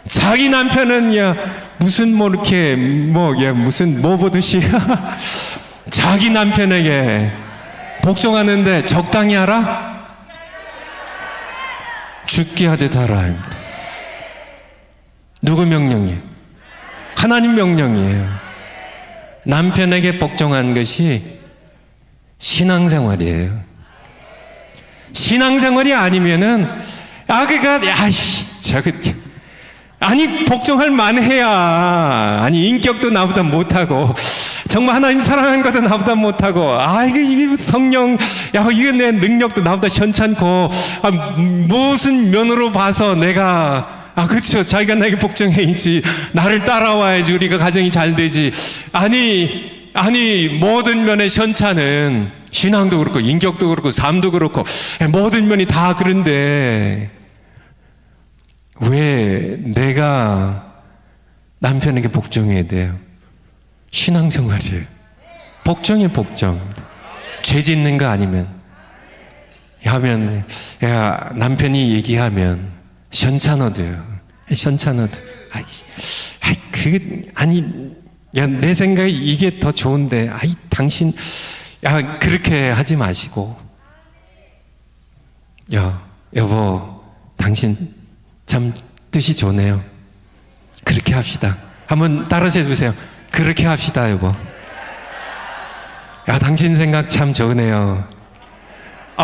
자기 남편은 무슨 무슨 보듯이 자기 남편에게 복종하는데 적당히 하라? 죽게 하듯 하라. 누구 명령이에요? 하나님 명령이에요. 남편에게 복종한 것이 신앙생활이에요. 신앙생활이 아니면은 복종할 만해야, 인격도 나보다 못하고, 정말 하나님 사랑하는 것도 나보다 못하고, 이게 성령, 이게 내 능력도 나보다 현찮고, 무슨 면으로 봐서 내가, 그렇죠. 자기가 나에게 복종해야지, 나를 따라와야지 우리가 가정이 잘 되지. 모든 면에 현찮은 신앙도 그렇고 인격도 그렇고 삶도 그렇고 모든 면이 다 그런데 왜 내가 남편에게 복종해야 돼요? 신앙생활이에요. 복종이에요, 복종. 죄 짓는 거 아니면 남편이 얘기하면 현찮아도요. 내 생각에 이게 더 좋은데, 당신, 그렇게 하지 마시고, 여보, 당신 참 뜻이 좋네요. 그렇게 합시다. 한번 따라서 해보세요. 그렇게 합시다, 여보. 당신 생각 참 좋으네요.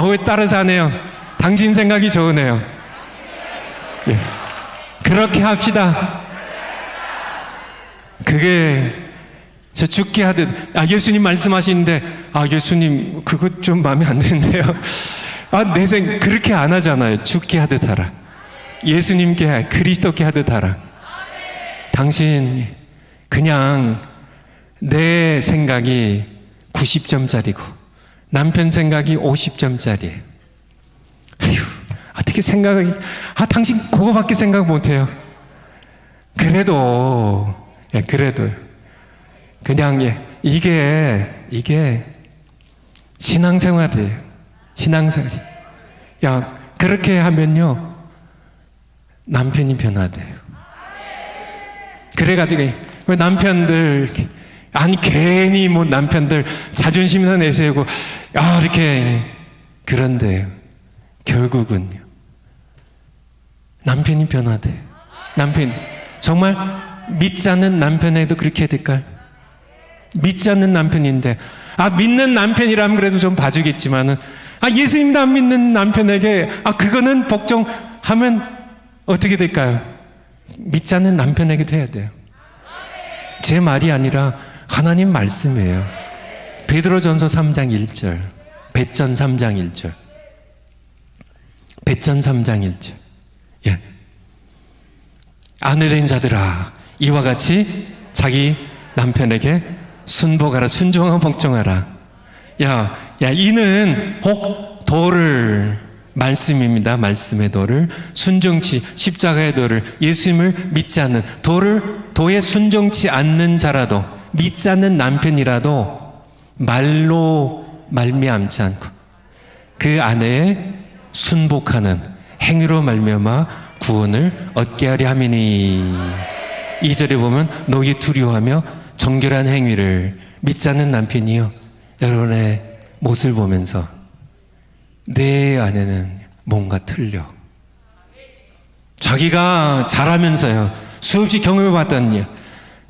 왜 따라서 하네요? 당신 생각이 좋으네요. 예. 그렇게 합시다. 그게 저 죽게 하듯, 예수님 말씀하시는데, 예수님 그것 좀 마음에 안 드는데요. 그렇게 안 하잖아요. 죽게 하듯 하라. 예수님께, 그리스도께 하듯 하라. 당신 그냥 내 생각이 90점짜리고 남편 생각이 50점짜리예요. 어떻게 당신 그거밖에 생각 못해요. 그래도 그냥 이게 신앙생활이에요. 신앙생활이. 그렇게 하면요 남편이 변화돼요. 그래가지고 왜 남편들 괜히 남편들 자존심이나 내세우고 이렇게 그런데 결국은요 남편이 변화돼요. 남편이 정말 믿지 않는 남편에도 그렇게 해야 될까요? 믿지 않는 남편인데 믿는 남편이라면 그래도 좀 봐주겠지만은 예수님도 안 믿는 남편에게 그거는 복종하면 어떻게 될까요? 믿지 않는 남편에게도 해야 돼요. 제 말이 아니라 하나님 말씀이에요. 베드로전서 3장 1절, 배전 3장 1절, 배전 3장 1절. 예. 아내된 자들아, 이와 같이 자기 남편에게 순복하라, 순종하고 복종하라. 이는 혹 도를, 말씀입니다. 말씀의 도를, 순종치, 십자가의 도를, 예수님을 믿지 않는 도에 순종치 않는 자라도, 믿지 않는 남편이라도 말로 말미암지 않고 그 아내의 순복하는 행위로 말미암아 구원을 얻게 하려 함이니. 2절에 보면 너희 두려워하며 정결한 행위를 믿지 않는 남편이요 여러분의 못을 보면서 내 안에는 뭔가 틀려. 자기가 자라면서요, 수없이 경험해봤던 일,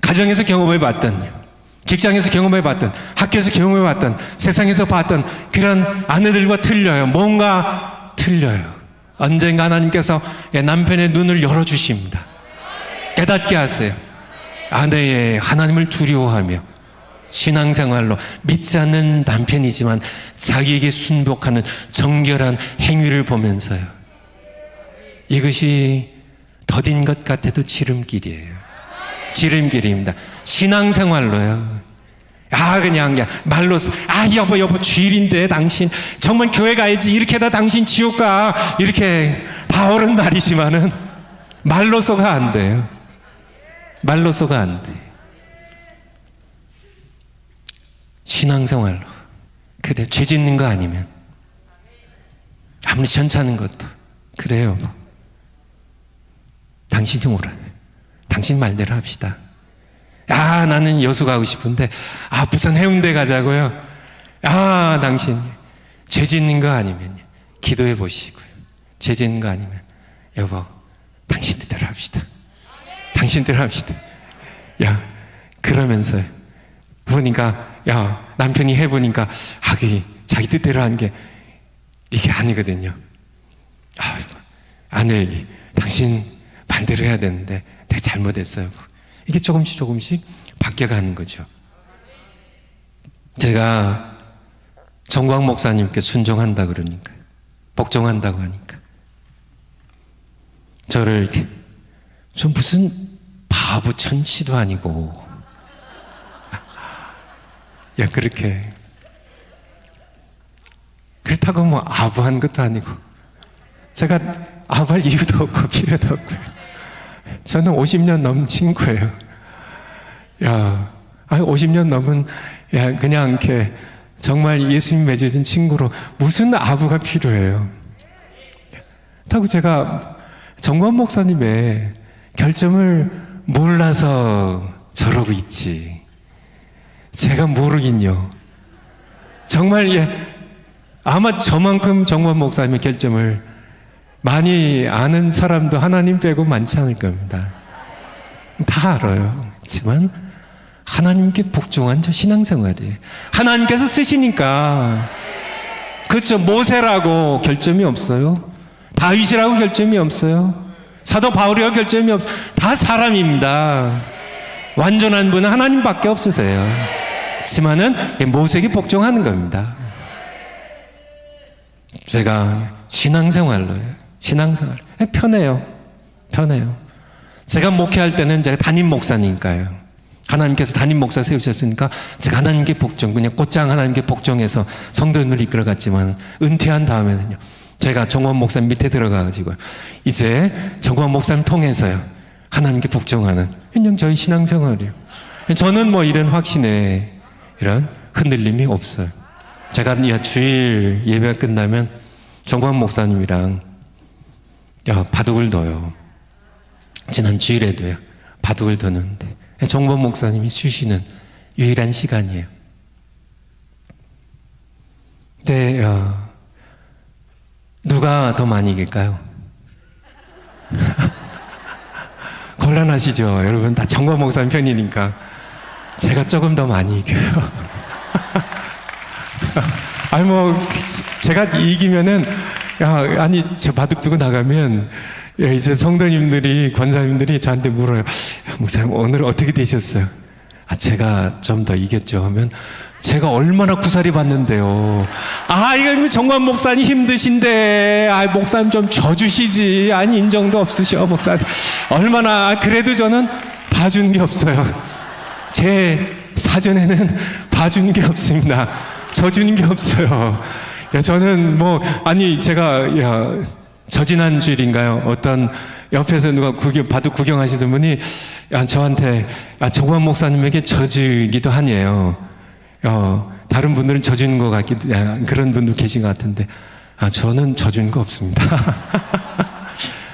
가정에서 경험해봤던 일, 직장에서 경험해봤던, 학교에서 경험해봤던, 세상에서 봤던 그런 아내들과 틀려요. 뭔가 틀려요. 언젠가 하나님께서 남편의 눈을 열어주십니다. 깨닫게 하세요. 아내의 하나님을 두려워하며 신앙생활로 믿지 않는 남편이지만 자기에게 순복하는 정결한 행위를 보면서요, 이것이 더딘 것 같아도 지름길이에요. 지름길입니다. 신앙생활로요. 그냥 말로서, 여보, 주일인데 당신 정말 교회 가야지. 이렇게 다 당신 지옥 가. 이렇게 다 옳은 말이지만은 말로서가 안 돼요. 말로서가 안 돼. 신앙생활로. 그래, 죄 짓는 거 아니면. 아무리 괜찮은 것도. 그래요. 당신이 옳아. 당신 말대로 합시다. 나는 여수 가고 싶은데, 부산 해운대 가자고요. 당신 죄 짓는 거 아니면 기도해 보시고요. 죄 짓는 거 아니면, 여보, 당신들대로 합시다. 당신대로 합시다. 그러면서요. 보니까, 남편이 해보니까, 그게 자기 뜻대로 하는 게 이게 아니거든요. 아내, 당신 말대로 해야 되는데 내가 잘못했어요. 이게 조금씩 바뀌어가는 거죠. 제가 정광 목사님께 순종한다 그러니까, 복종한다고 하니까 저를 이렇게, 좀 무슨 바보 천치도 아니고, 그렇게, 그렇다고 뭐 아부한 것도 아니고, 제가 아부할 이유도 없고 필요도 없고요. 저는 50년 넘은 친구예요. 50년 넘은, 그냥 이렇게 정말 예수님 맺어진 친구로 무슨 아부가 필요해요. 그렇다고 제가 정관 목사님의 결점을 몰라서 저러고 있지. 제가 모르긴요. 정말, 아마 저만큼 정관 목사님의 결점을 많이 아는 사람도 하나님 빼고 많지 않을 겁니다. 다 알아요. 하지만 하나님께 복종한 저 신앙생활이에요. 하나님께서 쓰시니까. 그렇죠. 모세라고 결점이 없어요. 다윗이라고 결점이 없어요. 사도 바울이라고 결점이 없어요. 다 사람입니다. 완전한 분은 하나님밖에 없으세요. 하지만은 모세에게 복종하는 겁니다. 제가 신앙생활로요. 신앙생활. 편해요. 제가 목회할 때는 제가 담임 목사니까요. 하나님께서 담임 목사 세우셨으니까 제가 하나님께 복종, 그냥 곧장 하나님께 복종해서 성도님을 이끌어갔지만, 은퇴한 다음에는요, 제가 정원 목사님 밑에 들어가가지고 이제 정원 목사님 통해서요, 하나님께 복종하는 그냥 저희 신앙생활이에요. 저는 뭐 이런 확신에 이런 흔들림이 없어요. 제가 주일 예배가 끝나면 정광 목사님이랑 바둑을 둬요. 지난 주일에도요, 바둑을 두는데 정광 목사님이 쉬시는 유일한 시간이에요. 근데 누가 더 많이 이길까요? 곤란하시죠? 여러분 다 정광 목사님 편이니까 제가 조금 더 많이 이겨요. 제가 이기면은, 저 바둑 두고 나가면, 이제 성도님들이, 권사님들이 저한테 물어요. 목사님, 오늘 어떻게 되셨어요? 제가 좀 더 이겼죠. 하면, 제가 얼마나 구사리 받는데요. 이거 정관 목사님 힘드신데, 목사님 좀 져주시지. 인정도 없으셔, 목사님. 얼마나, 그래도 저는 봐준 게 없어요. 제 사전에는 봐준 게 없습니다. 져주는 게 없어요. 저는 제가, 저지난 주일인가요? 어떤 옆에서 누가 바둑 구경하시던 분이 저한테, 정관 목사님에게 져주기도 하네요. 다른 분들은 져주는 것 같기도, 그런 분도 계신 것 같은데, 저는 져주는 거 없습니다.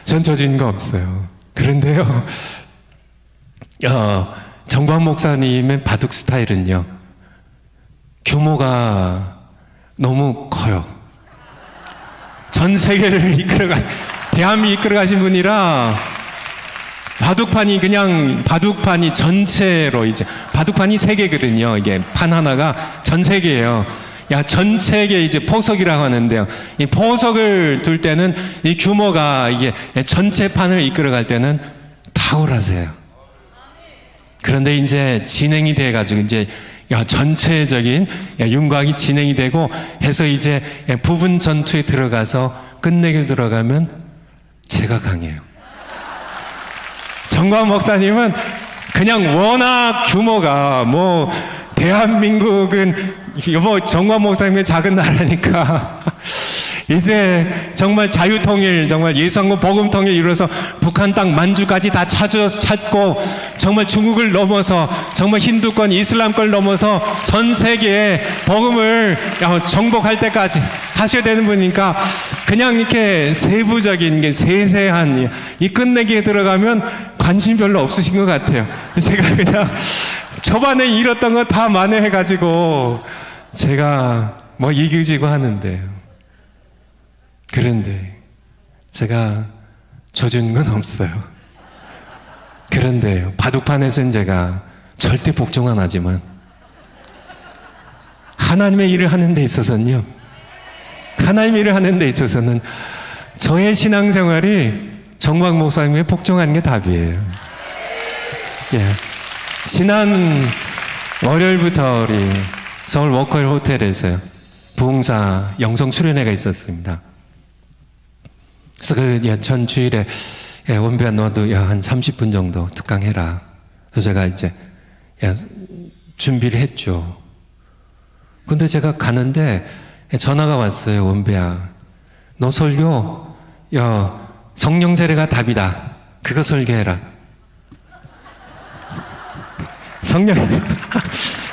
전 져주는 거 없어요. 그런데요, 정광 목사님의 바둑 스타일은요, 규모가 너무 커요. 전 세계를 대한민국 이끌어가신 분이라 바둑판이 전체로 이제 바둑판이 세 개거든요. 이게 판 하나가 전 세계예요. 전 세계 이제 포석이라고 하는데요. 이 포석을 둘 때는 이 규모가 이게 전체 판을 이끌어갈 때는 탁월하세요. 그런데 이제 진행이 돼가지고 이제 전체적인 윤곽이 진행이 되고 해서 이제 부분 전투에 들어가서 끝내기 들어가면 제가 강해요. 정광 목사님은 그냥 워낙 규모가 대한민국은 정광 목사님의 작은 나라니까 이제 정말 자유통일, 정말 예선국 복음통일 이루어서 북한 땅 만주까지 다 찾고 정말 중국을 넘어서 정말 힌두권, 이슬람권을 넘어서 전 세계에 복음을 정복할 때까지 하셔야 되는 분이니까 그냥 이렇게 세부적인 게 세세한 이 끝내기에 들어가면 관심 별로 없으신 것 같아요. 제가 그냥 초반에 잃었던 거 다 만회해가지고 제가 이기지고 하는데요. 그런데 제가 져준 건 없어요. 그런데 바둑판에서는 제가 절대 복종 안 하지만 하나님의 일을 하는 데 있어서는요, 하나님의 일을 하는 데 있어서는 저의 신앙생활이 정광 목사님의 복종하는 게 답이에요. 지난 월요일부터 우리 서울 워커힐 호텔에서 부흥사 영성 수련회가 있었습니다. 그래서 전 주일에 원배야 너도 한 30분 정도 특강해라. 그래서 제가 이제 준비를 했죠. 근데 제가 가는데 전화가 왔어요. 원배야 너 설교 성령 세례가 답이다. 그거 설교해라. 성령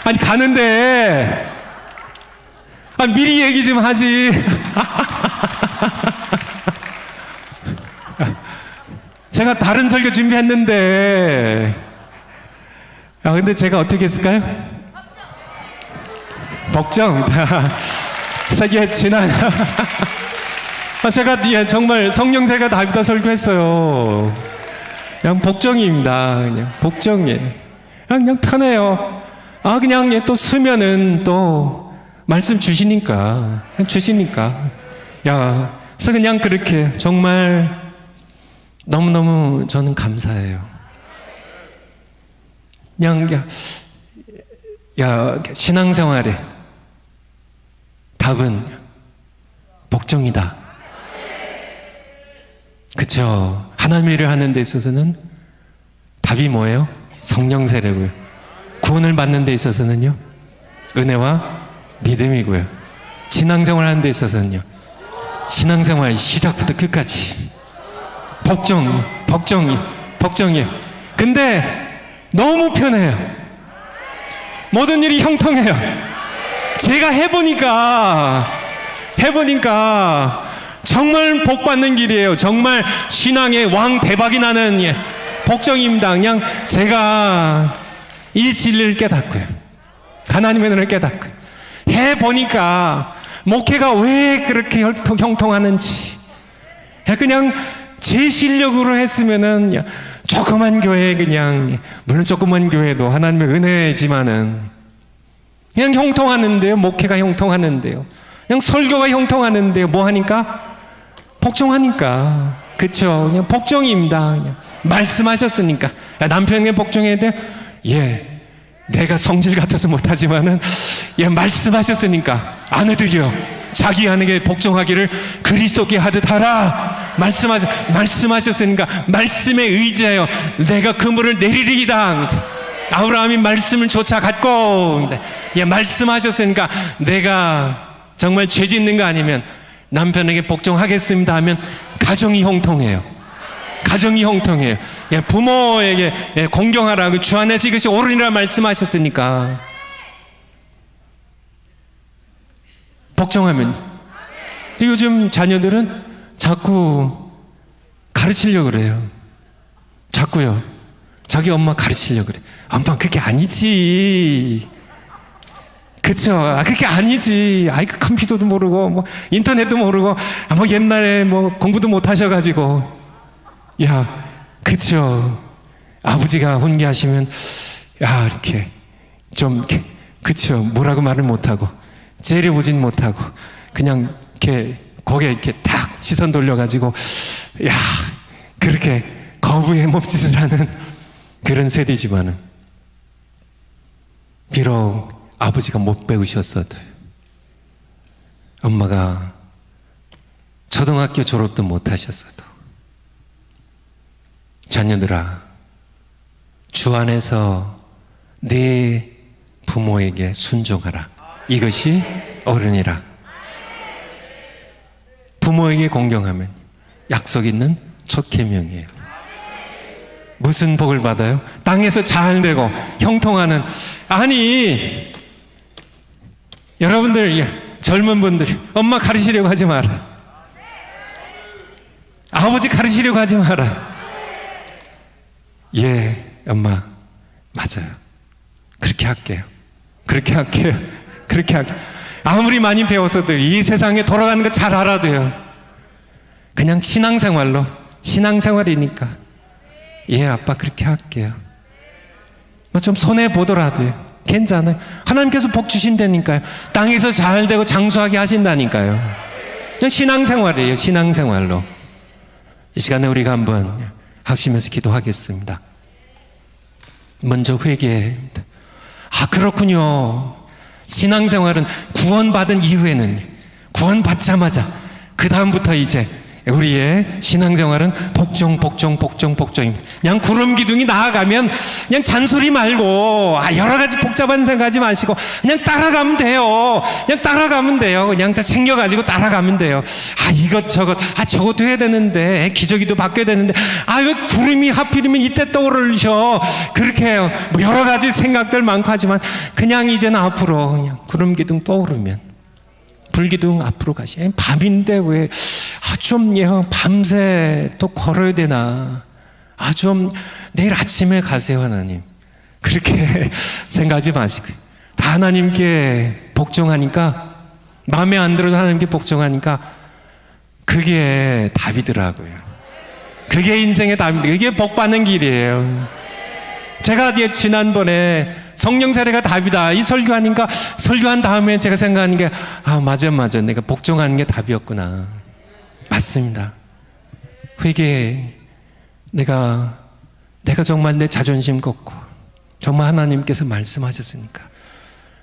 아니 가는데 미리 얘기 좀 하지. 제가 다른 설교 준비했는데 근데 제가 어떻게 했을까요? 복종. 그래서 지난 제가 정말 성령세가 답이다 설교했어요. 그냥 복종입니다. 그냥 복종이에요. 그냥 편해요. 그냥 또 쓰면은 또 말씀 주시니까. 그래서 그냥 그렇게 정말 너무너무 저는 감사해요. 그냥 신앙생활에 답은 복종이다. 그쵸? 하나님의 일을 하는 데 있어서는 답이 뭐예요? 성령 세례고요. 구원을 받는 데 있어서는요, 은혜와 믿음이고요. 신앙생활 하는 데 있어서는요, 신앙생활 시작부터 끝까지 복종이에요. 근데 너무 편해요. 모든 일이 형통해요. 제가 해보니까 정말 복 받는 길이에요. 정말 신앙의 왕 대박이 나는 복종입니다. 그냥 제가 이 진리를 깨닫고요, 하나님의 은혜를 깨닫고 해보니까 목회가 왜 그렇게 형통하는지, 그냥 제 실력으로 했으면은 조그만 교회, 물론 조그만 교회도 하나님의 은혜지만은 그냥 형통하는데요. 목회가 형통하는데요. 그냥 설교가 형통하는데요. 뭐 하니까? 복종하니까. 그쵸? 그냥 복종입니다. 그냥 말씀하셨으니까. 남편에게 복종해야 돼? 내가 성질 같아서 못하지만은 말씀하셨으니까 아내들이요, 자기 아내에게 복종하기를 그리스도께 하듯 하라. 말씀하셨으니까 말씀에 의지하여 내가 그물을 내리리이다. 아브라함이 말씀을 쫓아갔고, 말씀하셨으니까 내가 정말 죄 짓는 거 아니면 남편에게 복종하겠습니다 하면 가정이 형통해요. 부모에게 공경하라고 주 안에서 이것이 옳으니라 말씀하셨으니까 복종하면. 요즘 자녀들은 자꾸 가르치려고 그래요. 자꾸요. 자기 엄마 가르치려고 그래. 엄마 그게 아니지. 그쵸. 그게 아니지. 그 컴퓨터도 모르고, 뭐, 인터넷도 모르고, 뭐, 옛날에 뭐, 공부도 못 하셔가지고. 그쵸. 아버지가 훈계하시면, 이렇게, 좀, 이렇게, 그쵸. 뭐라고 말을 못하고, 째려보진 못하고, 그냥, 이렇게, 고개 이렇게 탁 시선 돌려가지고, 그렇게 거부의 몸짓을 하는 그런 세대지만은, 비록, 아버지가 못 배우셨어도 엄마가 초등학교 졸업도 못 하셨어도 자녀들아 주 안에서 네 부모에게 순종하라. 이것이 어른이라. 부모에게 공경하면 약속 있는 첫 계명이에요. 무슨 복을 받아요? 땅에서 잘 되고 형통하는. 아니 여러분들 젊은 분들 엄마 가르치려고 하지 마라. 아버지 가르치려고 하지 마라. 엄마 맞아요. 그렇게 할게요. 아무리 많이 배웠어도 이 세상에 돌아가는 거 잘 알아도요. 그냥 신앙생활이니까 아빠 그렇게 할게요. 뭐 좀 손해 보더라도요. 괜찮아요. 하나님께서 복 주신다니까요. 땅에서 잘 되고 장수하게 하신다니까요. 그냥 신앙생활이에요. 신앙생활로. 이 시간에 우리가 한번 합심해서 기도하겠습니다. 먼저 회개입니다. 그렇군요. 신앙생활은 구원받은 이후에는 구원받자마자 그 다음부터 이제 우리의 신앙생활은 복종입니다. 그냥 구름기둥이 나아가면 그냥 잔소리 말고 여러 가지 복잡한 생각하지 마시고 그냥 따라가면 돼요. 그냥 다 생겨가지고 따라가면 돼요. 이것저것 저것도 해야 되는데 기저귀도 바뀌어야 되는데 왜 구름이 하필이면 이때 떠오르셔. 그렇게 해요. 뭐 여러 가지 생각들 많고 하지만 그냥 이제는 앞으로 그냥 구름기둥 떠오르면 불기둥 앞으로 가시. 밤인데 왜 밤새 또 걸어야 되나. 좀 내일 아침에 가세요, 하나님. 그렇게 생각하지 마시고. 다 하나님께 복종하니까, 마음에 안 들어도 하나님께 복종하니까, 그게 답이더라고요. 그게 인생의 답입니다. 그게 복받는 길이에요. 제가 지난번에 성령 세례가 답이다. 이 설교하니까, 설교한 다음에 제가 생각하는 게, 맞아. 내가 복종하는 게 답이었구나. 맞습니다. 회개해. 내가 정말 내 자존심 꺾고 정말 하나님께서 말씀하셨으니까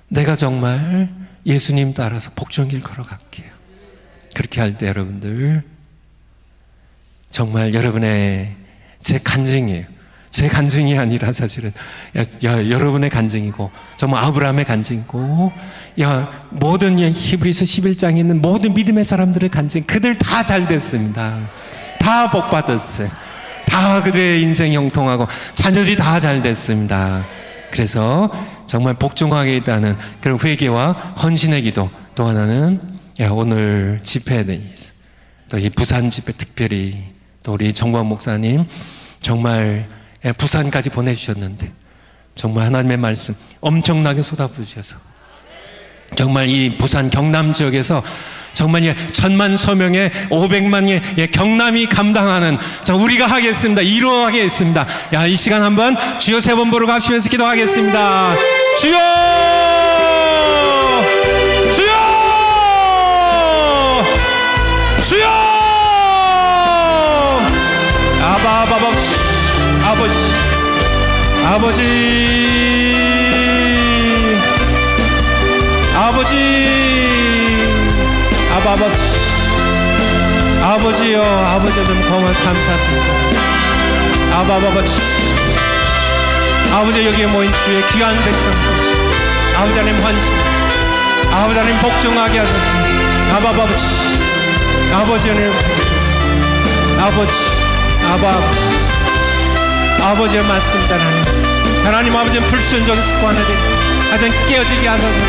내가 정말 예수님 따라서 복종길 걸어갈게요. 그렇게 할 때 여러분들 정말 여러분의 제 간증이에요. 제 간증이 아니라 사실은 여러분의 간증이고 정말 아브라함의 간증이고 모든 히브리서 11장에 있는 모든 믿음의 사람들의 간증, 그들 다 잘 됐습니다. 다 복 받았어요. 다 그들의 인생 형통하고 자녀들이 다 잘 됐습니다. 그래서 정말 복종하게 있다는 그런 회개와 헌신의 기도, 또 하나는 오늘 집회에 대해서 또 이 부산 집회 특별히 또 우리 정광 목사님 정말 부산까지 보내주셨는데 정말 하나님의 말씀 엄청나게 쏟아부으셔서 정말 이 부산 경남 지역에서 정말 1000만 서명에 500만의 경남이 감당하는 우리가 하겠습니다. 이루어가겠습니다. 이 시간 한번 주여 3번 부르고 합심해서 기도하겠습니다. 주여! 주여! 주여! 아버지요, 아버지 좀 고마워 감사드립니다. 아버지 여기에 모인 주의 귀한 백성, 아버지 하나님 환신, 아버지 하나님 복종하게 하소서. 아버지 하나님, 아버지 맞습니다. 하나님 아버지는 불순종의 습관을 아버지 깨어지게 하소서.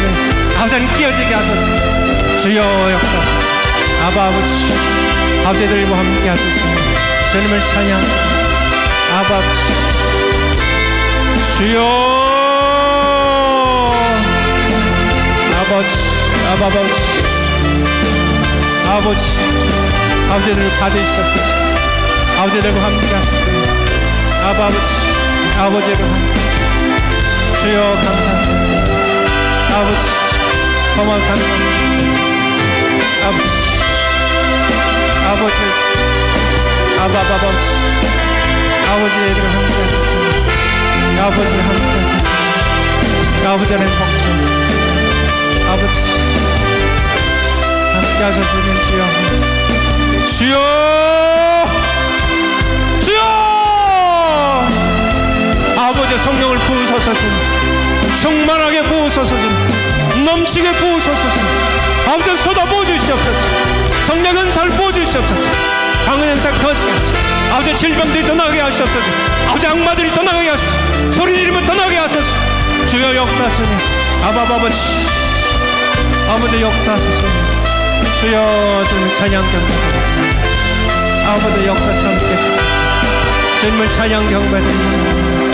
아버지는 깨어지게 하소서. 주여 역사. 아버지들과 함께 하소서. 주님을 찬양. 주여. 아버지를 받으시옵소서. 아버지들과 함께 하소서. 아버지를 함께 주여 감사합니다. 아버지 고마워 감사합니다. 아버지들과 함께 하소서. 아버지 함께 하소서. 아버지는 복주 아버지 함께 하소서. 주여 아버지 성령을 부으소서. 충만하게 부으소서. 넘치게 부으소서. 아버지 쏟아부어 주시옵소서. 성령 은사를 부어 주시옵소서. 강은 은사 거치게 하소서. 아버지 질병들이 떠나게 하시옵소서. 아버지 악마들이 떠나게 하소서. 소리 지르면 떠나게 하소서. 주여 역사하소서. 아버지 역사하소서. 주여 주님 찬양 경배드립니다. 아버지 역사하소서. 함께 주님을 찬양 경배드립니다.